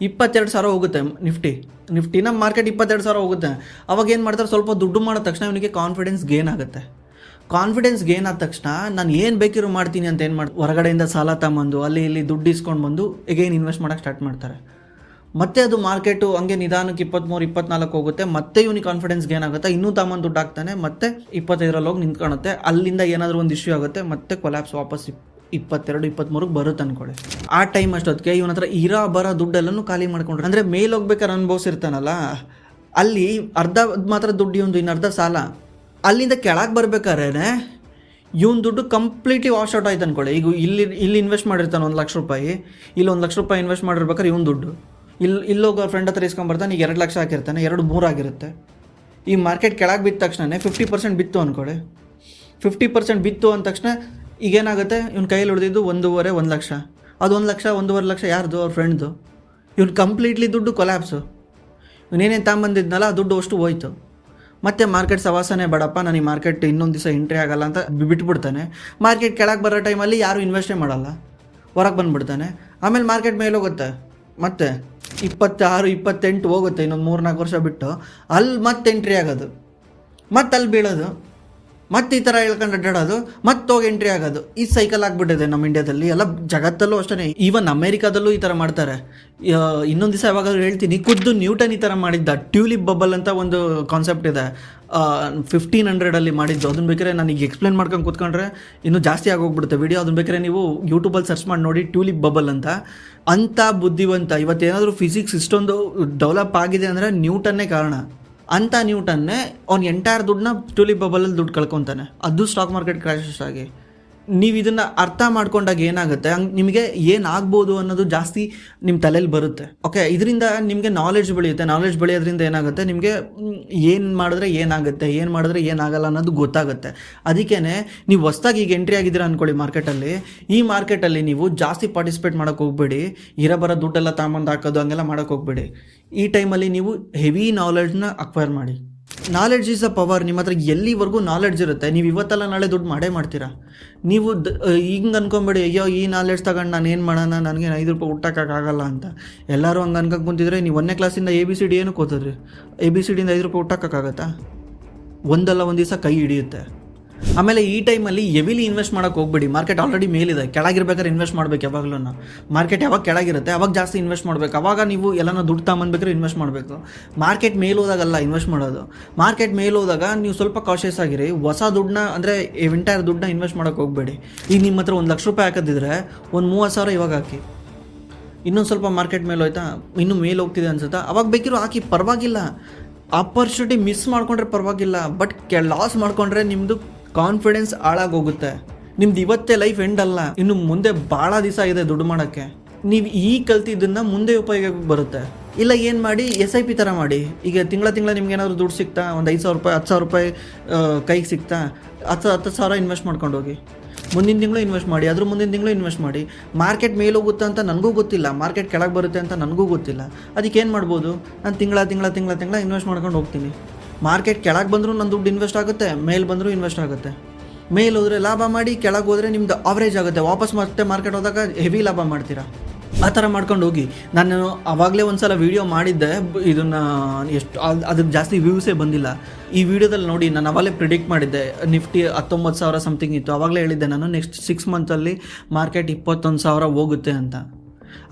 S1: 22,000 ಹೋಗುತ್ತೆ ನಿಫ್ಟಿ ನಮ್ಮ ಮಾರ್ಕೆಟ್ 22,000 ಹೋಗುತ್ತೆ. ಅವಾಗ ಏನು ಮಾಡ್ತಾರೆ, ಸ್ವಲ್ಪ ದುಡ್ಡು ಮಾಡಿದ ತಕ್ಷಣ ಇವನಿಗೆ ಕಾನ್ಫಿಡೆನ್ಸ್ ಗೇನ್ ಆಗುತ್ತೆ. ಕಾನ್ಫಿಡೆನ್ಸ್ ಗೇನ್ ಆದ ತಕ್ಷಣ ನಾನು ಏನು ಬೇಕಿರೋ ಮಾಡ್ತೀನಿ ಅಂತ ಏನು ಹೊರಗಡೆಯಿಂದ ಸಾಲ ತಗೊಂಬಂದು ಅಲ್ಲಿ ಇಲ್ಲಿ ದುಡ್ಡು ಇಸ್ಕೊಂಡು ಬಂದು ಎಗೇನ್ ಇನ್ವೆಸ್ಟ್ ಮಾಡೋಕ್ಕೆ ಸ್ಟಾರ್ಟ್ ಮಾಡ್ತಾರೆ. ಮತ್ತೆ ಅದು ಮಾರ್ಕೆಟು ಹಂಗೆ ನಿಧಾನಕ್ಕೆ 23-24 ಹೋಗುತ್ತೆ, ಮತ್ತೆ ಇವನಿಗೆ ಕಾನ್ಫಿಡೆನ್ಸ್ ಗೇನ್ ಆಗುತ್ತೆ, ಇನ್ನೂ ತಾಮನ್ ದುಡ್ಡು ಹಾಕ್ತಾನೆ, ಮತ್ತೆ 25ರಲ್ಲಿ ಹೋಗಿ ನಿಂತ್ಕೊಳುತ್ತೆ, ಅಲ್ಲಿಂದ ಏನಾದರೂ ಒಂದು ಇಶ್ಯೂ ಆಗುತ್ತೆ, ಮತ್ತೆ ಕೊಲ್ಯಾಪ್ಸ್ ವಾಪಸ್ 22-23 ಬರುತ್ತೆ ಅನ್ಕೊಳ್ಳಿ. ಆ ಟೈಮ್ ಅಷ್ಟೊತ್ತಿಗೆ ಇವನ ಹತ್ರ ಬರೋ ದುಡ್ಡೆಲ್ಲನೂ ಖಾಲಿ ಮಾಡ್ಕೊಂಡ್ರೆ, ಅಂದರೆ ಮೇಲೆ ಹೋಗ್ಬೇಕಾದ್ರೆ ಅನುಭವಿಸಿರ್ತಾನಲ್ಲ, ಅಲ್ಲಿ ಅರ್ಧ ಮಾತ್ರ ದುಡ್ಡು ಇವಂದು, ಇನ್ನು ಅರ್ಧ ಸಾಲ. ಅಲ್ಲಿಂದ ಕೆಳಗೆ ಬರ್ಬೇಕಾದ್ರೆ ಇವನ್ ದುಡ್ಡು ಕಂಪ್ಲೀಟ್ಲಿ ವಾಶ್ ಔಟ್ ಆಯ್ತು ಅನ್ಕೊಳ್ಳಿ. ಈಗ ಇಲ್ಲಿ ಇನ್ವೆಸ್ಟ್ ಮಾಡಿರ್ತಾನೆ 1 ಲಕ್ಷ ರೂಪಾಯಿ, ಇಲ್ಲಿ 1 ಲಕ್ಷ ರೂಪಾಯಿ ಇನ್ವೆಸ್ಟ್ ಮಾಡಿರ್ಬೇಕಾದ್ರೆ ಇವನ್ ದುಡ್ಡು ಇಲ್ಲೋಗ ಫ್ರೆಂಡ್ ಹತ್ರ ಇಸ್ಕೊಂಬರ್ತಾನೆ, ಈಗ 2 ಲಕ್ಷ ಹಾಕಿರ್ತಾನೆ, 2-3 ಆಗಿರುತ್ತೆ. ಈ ಮಾರ್ಕೆಟ್ ಕೆಳಗೆ ಬಿದ್ದ ತಕ್ಷಣ 50% ಬಿತ್ತು ಅಂದ್ಕೊಳ್ಳಿ. 50% ಬಿತ್ತು ಅಂದ ತಕ್ಷಣ ಈಗೇನಾಗುತ್ತೆ, ಇವ್ನ ಕೈಯಲ್ಲಿ ಉಳಿದಿದ್ದು 1.5-1 ಲಕ್ಷ. ಅದು 1 ಲಕ್ಷ 1.5 ಲಕ್ಷ ಯಾರ್ದು? ಅವ್ರ ಫ್ರೆಂಡ್ದು. ಇವ್ನು ಕಂಪ್ಲೀಟ್ಲಿ ದುಡ್ಡು ಕೊಲ್ಯಾಪ್ಸು. ಇವನೇನೇನು ತಗೊಂಬಂದಿದ್ನಲ್ಲ ಆ ದುಡ್ಡು ಅಷ್ಟು ಹೋಯ್ತು. ಮತ್ತು ಮಾರ್ಕೆಟ್ ಸವಾಸನೆ ಬೇಡಪ್ಪ, ನನಗೆ ಮಾರ್ಕೆಟ್ ಇನ್ನೊಂದು ದಿವಸ ಎಂಟ್ರಿ ಆಗಲ್ಲ ಅಂತ ಬಿಟ್ಬಿಡ್ತಾನೆ. ಮಾರ್ಕೆಟ್ ಕೆಳಗೆ ಬರೋ ಟೈಮಲ್ಲಿ ಯಾರೂ ಇನ್ವೆಸ್ಟೇ ಮಾಡಲ್ಲ, ಹೊರಗೆ ಬಂದುಬಿಡ್ತಾನೆ. ಆಮೇಲೆ ಮಾರ್ಕೆಟ್ ಮೇಲೆ ಹೋಗುತ್ತೆ, ಮತ್ತೆ 26-28 ಹೋಗುತ್ತೆ, ಇನ್ನೊಂದು 3-4 ವರ್ಷ ಬಿಟ್ಟು ಅಲ್ಲಿ ಮತ್ತೆ ಎಂಟ್ರಿ ಆಗೋದು, ಮತ್ತೆ ಅಲ್ಲಿ ಬೀಳೋದು, ಮತ್ತೆ ಈ ಥರ ಹೇಳ್ಕೊಂಡು ಅಡ್ಡಾಡೋದು, ಮತ್ತೆ ಹೋಗಿ ಎಂಟ್ರಿ ಆಗೋದು. ಈ ಸೈಕಲ್ ಆಗಿಬಿಟ್ಟಿದೆ ನಮ್ಮ ಇಂಡಿಯಾದಲ್ಲಿ, ಎಲ್ಲ ಜಗತ್ತಲ್ಲೂ ಅಷ್ಟೇ. ಈವನ್ ಅಮೇರಿಕಾದಲ್ಲೂ ಈ ಥರ ಮಾಡ್ತಾರೆ. ಇನ್ನೊಂದು ದಿವಸ ಯಾವಾಗಾದ್ರೂ ಹೇಳ್ತೀನಿ, ಖುದ್ದು ನ್ಯೂಟನ್ ಈ ಥರ ಮಾಡಿದ್ದ ಟ್ಯೂಲಿಪ್ ಬಬಲ್ ಅಂತ ಒಂದು ಕಾನ್ಸೆಪ್ಟ್ ಇದೆ, 1500 ಮಾಡಿದ್ದು. ಅದನ್ನ ಬೇಕಾದ್ರೆ ನನಗೆ ಎಕ್ಸ್ಪ್ಲೇನ್ ಮಾಡ್ಕೊಂಡು ಕೂತ್ಕೊಂಡ್ರೆ ಇನ್ನೂ ಜಾಸ್ತಿ ಆಗೋಗ್ಬಿಡುತ್ತೆ ವಿಡಿಯೋ. ಅದನ್ನ ಬೇಕಾದ್ರೆ ನೀವು ಯೂಟ್ಯೂಬಲ್ಲಿ ಸರ್ಚ್ ಮಾಡಿ ನೋಡಿ, ಟ್ಯೂಲಿಪ್ ಬಬಲ್ ಅಂತ ಬುದ್ಧಿವಂತ. ಇವತ್ತೇನಾದರೂ ಫಿಸಿಕ್ಸ್ ಇಷ್ಟೊಂದು ಡೆವಲಪ್ ಆಗಿದೆ ಅಂದರೆ ನ್ಯೂಟನ್ನೇ ಕಾರಣ. ಅಂಥ ನ್ಯೂಟನ್ನೇ ಅವ್ನು ಎಂಟೈರ್ ದುಡ್ಡನ್ನ ಟ್ಯೂಲಿಪ್ ಬಬಲಲ್ಲಿ ದುಡ್ಡು ಕಳ್ಕೊತಾನೆ, ಅದು ಸ್ಟಾಕ್ ಮಾರ್ಕೆಟ್ ಕ್ರ್ಯಾಶಸ್ ಆಗಿ. ನೀವು ಇದನ್ನು ಅರ್ಥ ಮಾಡ್ಕೊಂಡಾಗ ಏನಾಗುತ್ತೆ, ಹಂಗೆ ನಿಮಗೆ ಏನಾಗ್ಬೋದು ಅನ್ನೋದು ಜಾಸ್ತಿ ನಿಮ್ಮ ತಲೆಯಲ್ಲಿ ಬರುತ್ತೆ. ಓಕೆ, ಇದರಿಂದ ನಿಮಗೆ ನಾಲೆಡ್ಜ್ ಬೆಳೆಯುತ್ತೆ. ನಾಲೆಡ್ಜ್ ಬೆಳೆಯೋದ್ರಿಂದ ಏನಾಗುತ್ತೆ, ನಿಮಗೆ ಏನು ಮಾಡಿದ್ರೆ ಏನಾಗುತ್ತೆ, ಏನು ಮಾಡಿದ್ರೆ ಏನಾಗಲ್ಲ ಅನ್ನೋದು ಗೊತ್ತಾಗುತ್ತೆ. ಅದಕ್ಕೇ ನೀವು ಹೊಸ್ದಾಗಿ ಈಗ ಎಂಟ್ರಿ ಆಗಿದ್ದೀರಾ ಅಂದ್ಕೊಳ್ಳಿ ಮಾರ್ಕೆಟಲ್ಲಿ. ಈ ಮಾರ್ಕೆಟಲ್ಲಿ ನೀವು ಜಾಸ್ತಿ ಪಾರ್ಟಿಸಿಪೇಟ್ ಮಾಡೋಕ್ಕೆ ಹೋಗ್ಬೇಡಿ, ಬರೋ ದುಡ್ಡೆಲ್ಲ ತಗೊಂಬಂದು ಹಾಕೋದು ಹಂಗೆಲ್ಲ ಮಾಡೋಕ್ಕೆ ಹೋಗ್ಬೇಡಿ. ಈ ಟೈಮಲ್ಲಿ ನೀವು ಹೆವಿ ನಾಲೆಡ್ಜ್ನ ಅಕ್ವೈರ್ ಮಾಡಿ. Knowledge is a power. ನಿಮ್ಮ ಹತ್ರ ಎಲ್ಲಿವರೆಗೂ ನಾಲೆಡ್ಜ್ ಇರುತ್ತೆ, ನೀವು ಇವತ್ತಲ್ಲ ನಾಳೆ ದುಡ್ಡು ಮಾಡೇ ಮಾಡ್ತೀರಾ. ನೀವು ಹಿಂಗೆ ಅನ್ಕೊಂಬೇಡಿ, ಅಯ್ಯೋ ಈ ನಾಲೆಡ್ಜ್ ತಗೊಂಡು ನಾನು ಏನು ಮಾಡೋಣ, ನನಗೆ 5 ರೂಪಾಯಿ ಹುಟ್ಟಕ್ಕಾಗಲ್ಲ ಅಂತ. ಎಲ್ಲರೂ ಹಂಗೆ ಅನ್ಕೊಂಡು ಕುಂತಿದ್ರೆ ನೀವು 1ನೇ ಕ್ಲಾಸಿಂದ ABCD ಏನಕ್ಕೆ ಓದಿದ್ರಿ? ABCDಯಿಂದ 5 ರೂಪಾಯಿ ಹುಟ್ಟಕ್ಕಾಗತ್ತಾ? ಒಂದಲ್ಲ ಒಂದು ದಿವಸ ಕೈ ಹಿಡಿಯುತ್ತೆ. ಆಮೇಲೆ ಈ ಟೈಮಲ್ಲಿ ಹೆವಿಲಿ ಇನ್ವೆಸ್ಟ್ ಮಾಡೋಕ್ಕೆ ಹೋಗ್ಬೇಡಿ. ಮಾರ್ಕೆಟ್ ಆಲ್ರೆಡಿ ಮೇಲಿದೆ, ಕೆಳಗಿರ್ಬೇಕಾದ್ರೆ ಇನ್ವೆಸ್ಟ್ ಮಾಡಬೇಕು ಯಾವಾಗಲೂ. ಮಾರ್ಕೆಟ್ ಯಾವಾಗ ಕೆಳಗಿರುತ್ತೆ ಅವಾಗ ಜಾಸ್ತಿ ಇನ್ವೆಸ್ಟ್ ಮಾಡಬೇಕು. ಅವಾಗ ನೀವು ಎಲ್ಲನೂ ದುಡ್ಡು ತಗೊಂಬಂದ್ಬೇಕಾದ್ರೆ ಇನ್ವೆಸ್ಟ್ ಮಾಡಬೇಕು. ಮಾರ್ಕೆಟ್ ಮೇಲೋದಾಗಲ್ಲ ಇನ್ವೆಸ್ಟ್ ಮಾಡೋದು. ಮಾರ್ಕೆಟ್ ಮೇಲೋದಾಗ ನೀವು ಸ್ವಲ್ಪ ಕಾಶಿಯಸ್ ಆಗಿರಿ. ಹೊಸ ದುಡ್ಡನ್ನ ಅಂದರೆ ಎಂಟೈರ್ ದುಡ್ಡನ್ನ ಇನ್ವೆಸ್ಟ್ ಮಾಡೋಕ್ಕೆ ಹೋಗಬೇಡಿ. ಈಗ ನಿಮ್ಮ ಹತ್ರ 1 ಲಕ್ಷ ರೂಪಾಯಿ ಹಾಕೋದಿದ್ರೆ ಒಂದು 30,000 ಇವಾಗ ಹಾಕಿ. ಇನ್ನೊಂದು ಸ್ವಲ್ಪ ಮಾರ್ಕೆಟ್ ಮೇಲೆ ಹೋಯ್ತಾ, ಇನ್ನೂ ಮೇಲೆ ಹೋಗ್ತಿದೆ ಅನ್ಸುತ್ತಾ, ಅವಾಗ ಬೇಕಿರೋ ಹಾಕಿ, ಪರವಾಗಿಲ್ಲ. ಆಪರ್ಚುನಿಟಿ ಮಿಸ್ ಮಾಡ್ಕೊಂಡ್ರೆ ಪರವಾಗಿಲ್ಲ, ಬಟ್ ಲಾಸ್ ಮಾಡ್ಕೊಂಡ್ರೆ ನಿಮ್ಮದು ಕಾನ್ಫಿಡೆನ್ಸ್ ಹಾಳಾಗೋಗುತ್ತೆ. ನಿಮ್ದು ಇವತ್ತೇ ಲೈಫ್ ಎಂಡ್ ಅಲ್ಲ, ಇನ್ನು ಮುಂದೆ ಭಾಳ ದಿವಸ ಇದೆ ದುಡ್ಡು ಮಾಡೋಕ್ಕೆ. ನೀವು ಈ ಕಲ್ತಿದ್ದನ್ನು ಮುಂದೆ ಉಪಯೋಗಕ್ಕೆ ಬರುತ್ತೆ. ಇಲ್ಲ ಏನು ಮಾಡಿ, SIP ಥರ ಮಾಡಿ. ಈಗ ತಿಂಗಳ ನಿಮ್ಗೆ ಏನಾದರೂ ದುಡ್ಡು ಸಿಗ್ತಾ, ಒಂದು 5,000 ರೂಪಾಯಿ 10,000 ರೂಪಾಯಿ ಕೈಗೆ ಸಿಗ್ತಾ, 10,000 ಇನ್ವೆಸ್ಟ್ ಮಾಡ್ಕೊಂಡು ಹೋಗಿ. ಮುಂದಿನ ತಿಂಗಳು ಇನ್ವೆಸ್ಟ್ ಮಾಡಿ, ಅದ್ರ ಮುಂದಿನ ತಿಂಗಳು ಇನ್ವೆಸ್ಟ್ ಮಾಡಿ. ಮಾರ್ಕೆಟ್ ಮೇಲೆ ಹೋಗುತ್ತೆ ಅಂತ ನನಗೂ ಗೊತ್ತಿಲ್ಲ, ಮಾರ್ಕೆಟ್ ಕೆಳಗೆ ಬರುತ್ತೆ ಅಂತ ನನಗೂ ಗೊತ್ತಿಲ್ಲ. ಅದಕ್ಕೆ ಏನು ಮಾಡ್ಬೋದು, ನಾನು ತಿಂಗಳ ಇನ್ವೆಸ್ಟ್ ಮಾಡ್ಕೊಂಡು ಹೋಗ್ತೀನಿ. ಮಾರ್ಕೆಟ್ ಕೆಳಗೆ ಬಂದರೂ ನನ್ನ ದುಡ್ಡು ಇನ್ವೆಸ್ಟ್ ಆಗುತ್ತೆ, ಮೇಲೆ ಬಂದರೂ ಇನ್ವೆಸ್ಟ್ ಆಗುತ್ತೆ. ಮೇಲೆ ಹೋದರೆ ಲಾಭ ಮಾಡಿ, ಕೆಳಗೆ ಹೋದರೆ ನಿಮ್ಮದು ಅವರೇಜ್ ಆಗುತ್ತೆ. ವಾಪಸ್ ಮತ್ತೆ ಮಾರ್ಕೆಟ್ ಹೋದಾಗ ಹೆವಿ ಲಾಭ ಮಾಡ್ತೀರಾ. ಆ ಥರ ಮಾಡ್ಕೊಂಡು ಹೋಗಿ. ನಾನು ಆವಾಗಲೇ ಒಂದು ಸಲ ವೀಡಿಯೋ ಮಾಡಿದ್ದೆ, ಇದನ್ನು ಎಷ್ಟು ಅದಕ್ಕೆ ಜಾಸ್ತಿ ವ್ಯೂಸೇ ಬಂದಿಲ್ಲ. ಈ ವಿಡಿಯೋದಲ್ಲಿ ನೋಡಿ, ನಾನು ಅವಾಗಲೇ ಪ್ರಿಡಿಕ್ಟ್ ಮಾಡಿದ್ದೆ ನಿಫ್ಟಿ 19,000 ಸಮಥಿಂಗ್ ಇತ್ತು. ಆವಾಗಲೇ ಹೇಳಿದ್ದೆ ನಾನು ನೆಕ್ಸ್ಟ್ 6 ಮಂತಲ್ಲಿ ಮಾರ್ಕೆಟ್ 21,000 ಹೋಗುತ್ತೆ ಅಂತ.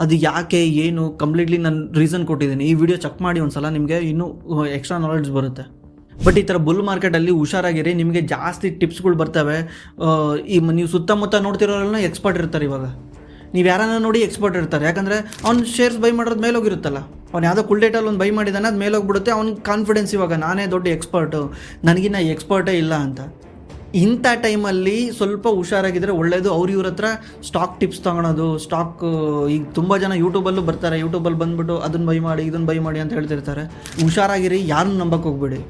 S1: ಅದು ಯಾಕೆ ಏನು ಕಂಪ್ಲೀಟ್ಲಿ ನಾನು ರೀಸನ್ ಕೊಟ್ಟಿದ್ದೀನಿ. ಈ ವಿಡಿಯೋ ಚೆಕ್ ಮಾಡಿ ಒಂದು ಸಲ, ನಿಮಗೆ ಇನ್ನೂ ಎಕ್ಸ್ಟ್ರಾ ನಾಲೆಡ್ಜ್ ಬರುತ್ತೆ. ಬಟ್ ಈ ಥರ ಬುಲ್ ಮಾರ್ಕೆಟಲ್ಲಿ ಹುಷಾರಾಗಿರಿ, ನಿಮಗೆ ಜಾಸ್ತಿ ಟಿಪ್ಸ್ಗಳು ಬರ್ತವೆ. ನೀವು ಸುತ್ತಮುತ್ತ ನೋಡ್ತಿರೋರೆಲ್ಲ ಎಕ್ಸ್ಪರ್ಟ್ ಇರ್ತಾರೆ. ಇವಾಗ ನೀವು ಯಾರನ್ನ ನೋಡಿ ಎಕ್ಸ್ಪರ್ಟ್ ಇರ್ತಾರೆ, ಯಾಕಂದರೆ ಅವ್ನು ಶೇರ್ಸ್ ಬೈ ಮಾಡೋದು ಮೇಲೆ ಹೋಗಿರುತ್ತಲ್ಲ. ಅವ್ನು ಯಾವುದೋ ಕುಲ್ಡೇಟಲ್ಲಿ ಒಂದು ಬೈ ಮಾಡಿದಾನೆ, ಅದು ಮೇಲೆ ಹೋಗ್ಬಿಡುತ್ತೆ. ಅವ್ನ ಕಾನ್ಫಿಡೆನ್ಸ್ ಇವಾಗ ನಾನೇ ದೊಡ್ಡ ಎಕ್ಸ್ಪರ್ಟು, ನನಗಿನ್ನ ಎಕ್ಸ್ಪರ್ಟೇ ಇಲ್ಲ ಅಂತ. ಇಂಥ ಟೈಮಲ್ಲಿ ಸ್ವಲ್ಪ ಹುಷಾರಾಗಿದ್ದರೆ ಒಳ್ಳೆಯದು. ಇವ್ರ ಹತ್ರ ಸ್ಟಾಕ್ ಟಿಪ್ಸ್ ತೊಗೊಳೋದು, ಸ್ಟಾಕ್ ಈಗ ತುಂಬ ಜನ ಯೂಟ್ಯೂಬಲ್ಲೂ ಬರ್ತಾರೆ, ಯೂಟ್ಯೂಬಲ್ಲಿ ಬಂದುಬಿಟ್ಟು ಅದನ್ನು ಬೈ ಮಾಡಿ ಇದನ್ನು ಬೈ ಮಾಡಿ ಅಂತ ಹೇಳ್ತಿರ್ತಾರೆ. ಹುಷಾರಾಗಿರಿ, ಯಾರನ್ನೂ ನಂಬಕ್ಕೆ ಹೋಗ್ಬೇಡಿ.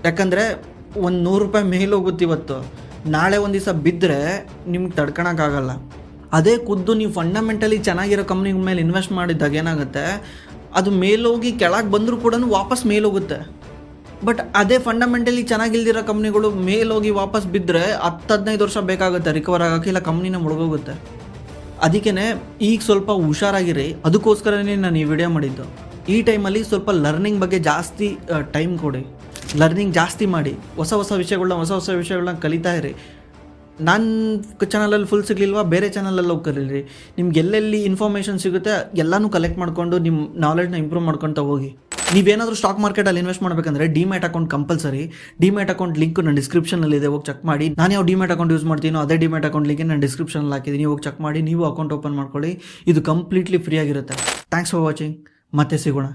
S1: ಯಾಕಂದರೆ ಒಂದು 100 ರೂಪಾಯಿ ಮೇಲೆ ಹೋಗುತ್ತೆ ಇವತ್ತು, ನಾಳೆ ಒಂದು ದಿವಸ ಬಿದ್ದರೆ ನಿಮ್ಗೆ ತಡ್ಕೊಳಕ್ಕಾಗಲ್ಲ. ಅದೇ ಖುದ್ದು ನೀವು ಫಂಡಮೆಂಟಲಿ ಚೆನ್ನಾಗಿರೋ ಕಂಪ್ನಿಗಳ ಮೇಲೆ ಇನ್ವೆಸ್ಟ್ ಮಾಡಿದಾಗ ಏನಾಗುತ್ತೆ, ಅದು ಮೇಲೋಗಿ ಕೆಳಗೆ ಬಂದರೂ ಕೂಡ ವಾಪಸ್ ಮೇಲೋಗುತ್ತೆ. ಬಟ್ ಅದೇ ಫಂಡಮೆಂಟಲಿ ಚೆನ್ನಾಗಿಲ್ದಿರೋ ಕಂಪ್ನಿಗಳು ಮೇಲೋಗಿ ವಾಪಸ್ ಬಿದ್ದರೆ 10-15 ವರ್ಷ ಬೇಕಾಗುತ್ತೆ ರಿಕವರ್ ಆಗೋಕ್ಕೆ, ಇಲ್ಲ ಕಂಪ್ನಿನ ಮುಳುಗೋಗುತ್ತೆ. ಅದಕ್ಕೇ ಈಗ ಸ್ವಲ್ಪ ಹುಷಾರಾಗಿರಿ. ಅದಕ್ಕೋಸ್ಕರನೇ ನಾನು ಈ ವಿಡಿಯೋ ಮಾಡಿದ್ದು. ಈ ಟೈಮಲ್ಲಿ ಸ್ವಲ್ಪ ಲರ್ನಿಂಗ್ ಬಗ್ಗೆ ಜಾಸ್ತಿ ಟೈಮ್ ಕೊಡಿ, ಲರ್ನಿಂಗ್ ಜಾಸ್ತಿ ಮಾಡಿ, ಹೊಸ ವಿಷಯಗಳನ್ನ ಕಲಿತಾ ಇರಿ. ನನ್ನ ಚಾನಲಲ್ಲಿ ಫುಲ್ ಸಿಗಲಿಲ್ವಾ, ಬೇರೆ ಚಾನಲಲ್ಲಿ ಹೋಗಿ ಕಲೀರಿ. ನಿಮ್ಗೆ ಎಲ್ಲೆಲ್ಲಿ ಇನ್ಫಾರ್ಮೇಷನ್ ಸಿಗುತ್ತೆ ಎಲ್ಲನೂ ಕಲೆಕ್ಟ್ ಮಾಡಿಕೊಂಡು ನಿಮ್ಮ ನಾಲೆಡ್ಜ್ನ ಇಂಪ್ರೂವ್ ಮಾಡ್ಕೊತಾ ಹೋಗಿ. ನೀವೇನಾದರೂ ಸ್ಟಾಕ್ ಮಾರ್ಕೆಟಲ್ಲಿ ಇನ್ವೆಸ್ಟ್ ಮಾಡಬೇಕಂದ್ರೆ demat account compulsory. Demat account link ನನ್ನ ಡಿಸ್ಕ್ರಿಪ್ಷನಲ್ಲಿದೆ, ಹೋಗಿ ಚೆಕ್ ಮಾಡಿ. ನಾನು ಯಾವ ಡಿಮ್ಯಾಟ್ ಅಕೌಂಟ್ ಯೂಸ್ ಮಾಡ್ತೀನೋ ಅದೇ ಡಿಮ್ಯಾಟ್ ಅಕೌಂಟ್ ಲಿಂಕ್ ನಾನು ಡಿಸ್ಕ್ರಿಪ್ಷನಲ್ಲಿ ಹಾಕಿದ್ದೀನಿ, ಹೋಗಿ ಚೆಕ್ ಮಾಡಿ. ನೀವು ಅಕೌಂಟ್ ಓಪನ್ ಮಾಡ್ಕೊಳ್ಳಿ, ಇದು ಕಂಪ್ಲೀಟ್ಲಿ ಫ್ರೀ ಆಗಿರುತ್ತೆ. ಥ್ಯಾಂಕ್ಸ್ ಫಾರ್ ವಾಚಿಂಗ್, ಮತ್ತೆ ಸಿಗೋಣ.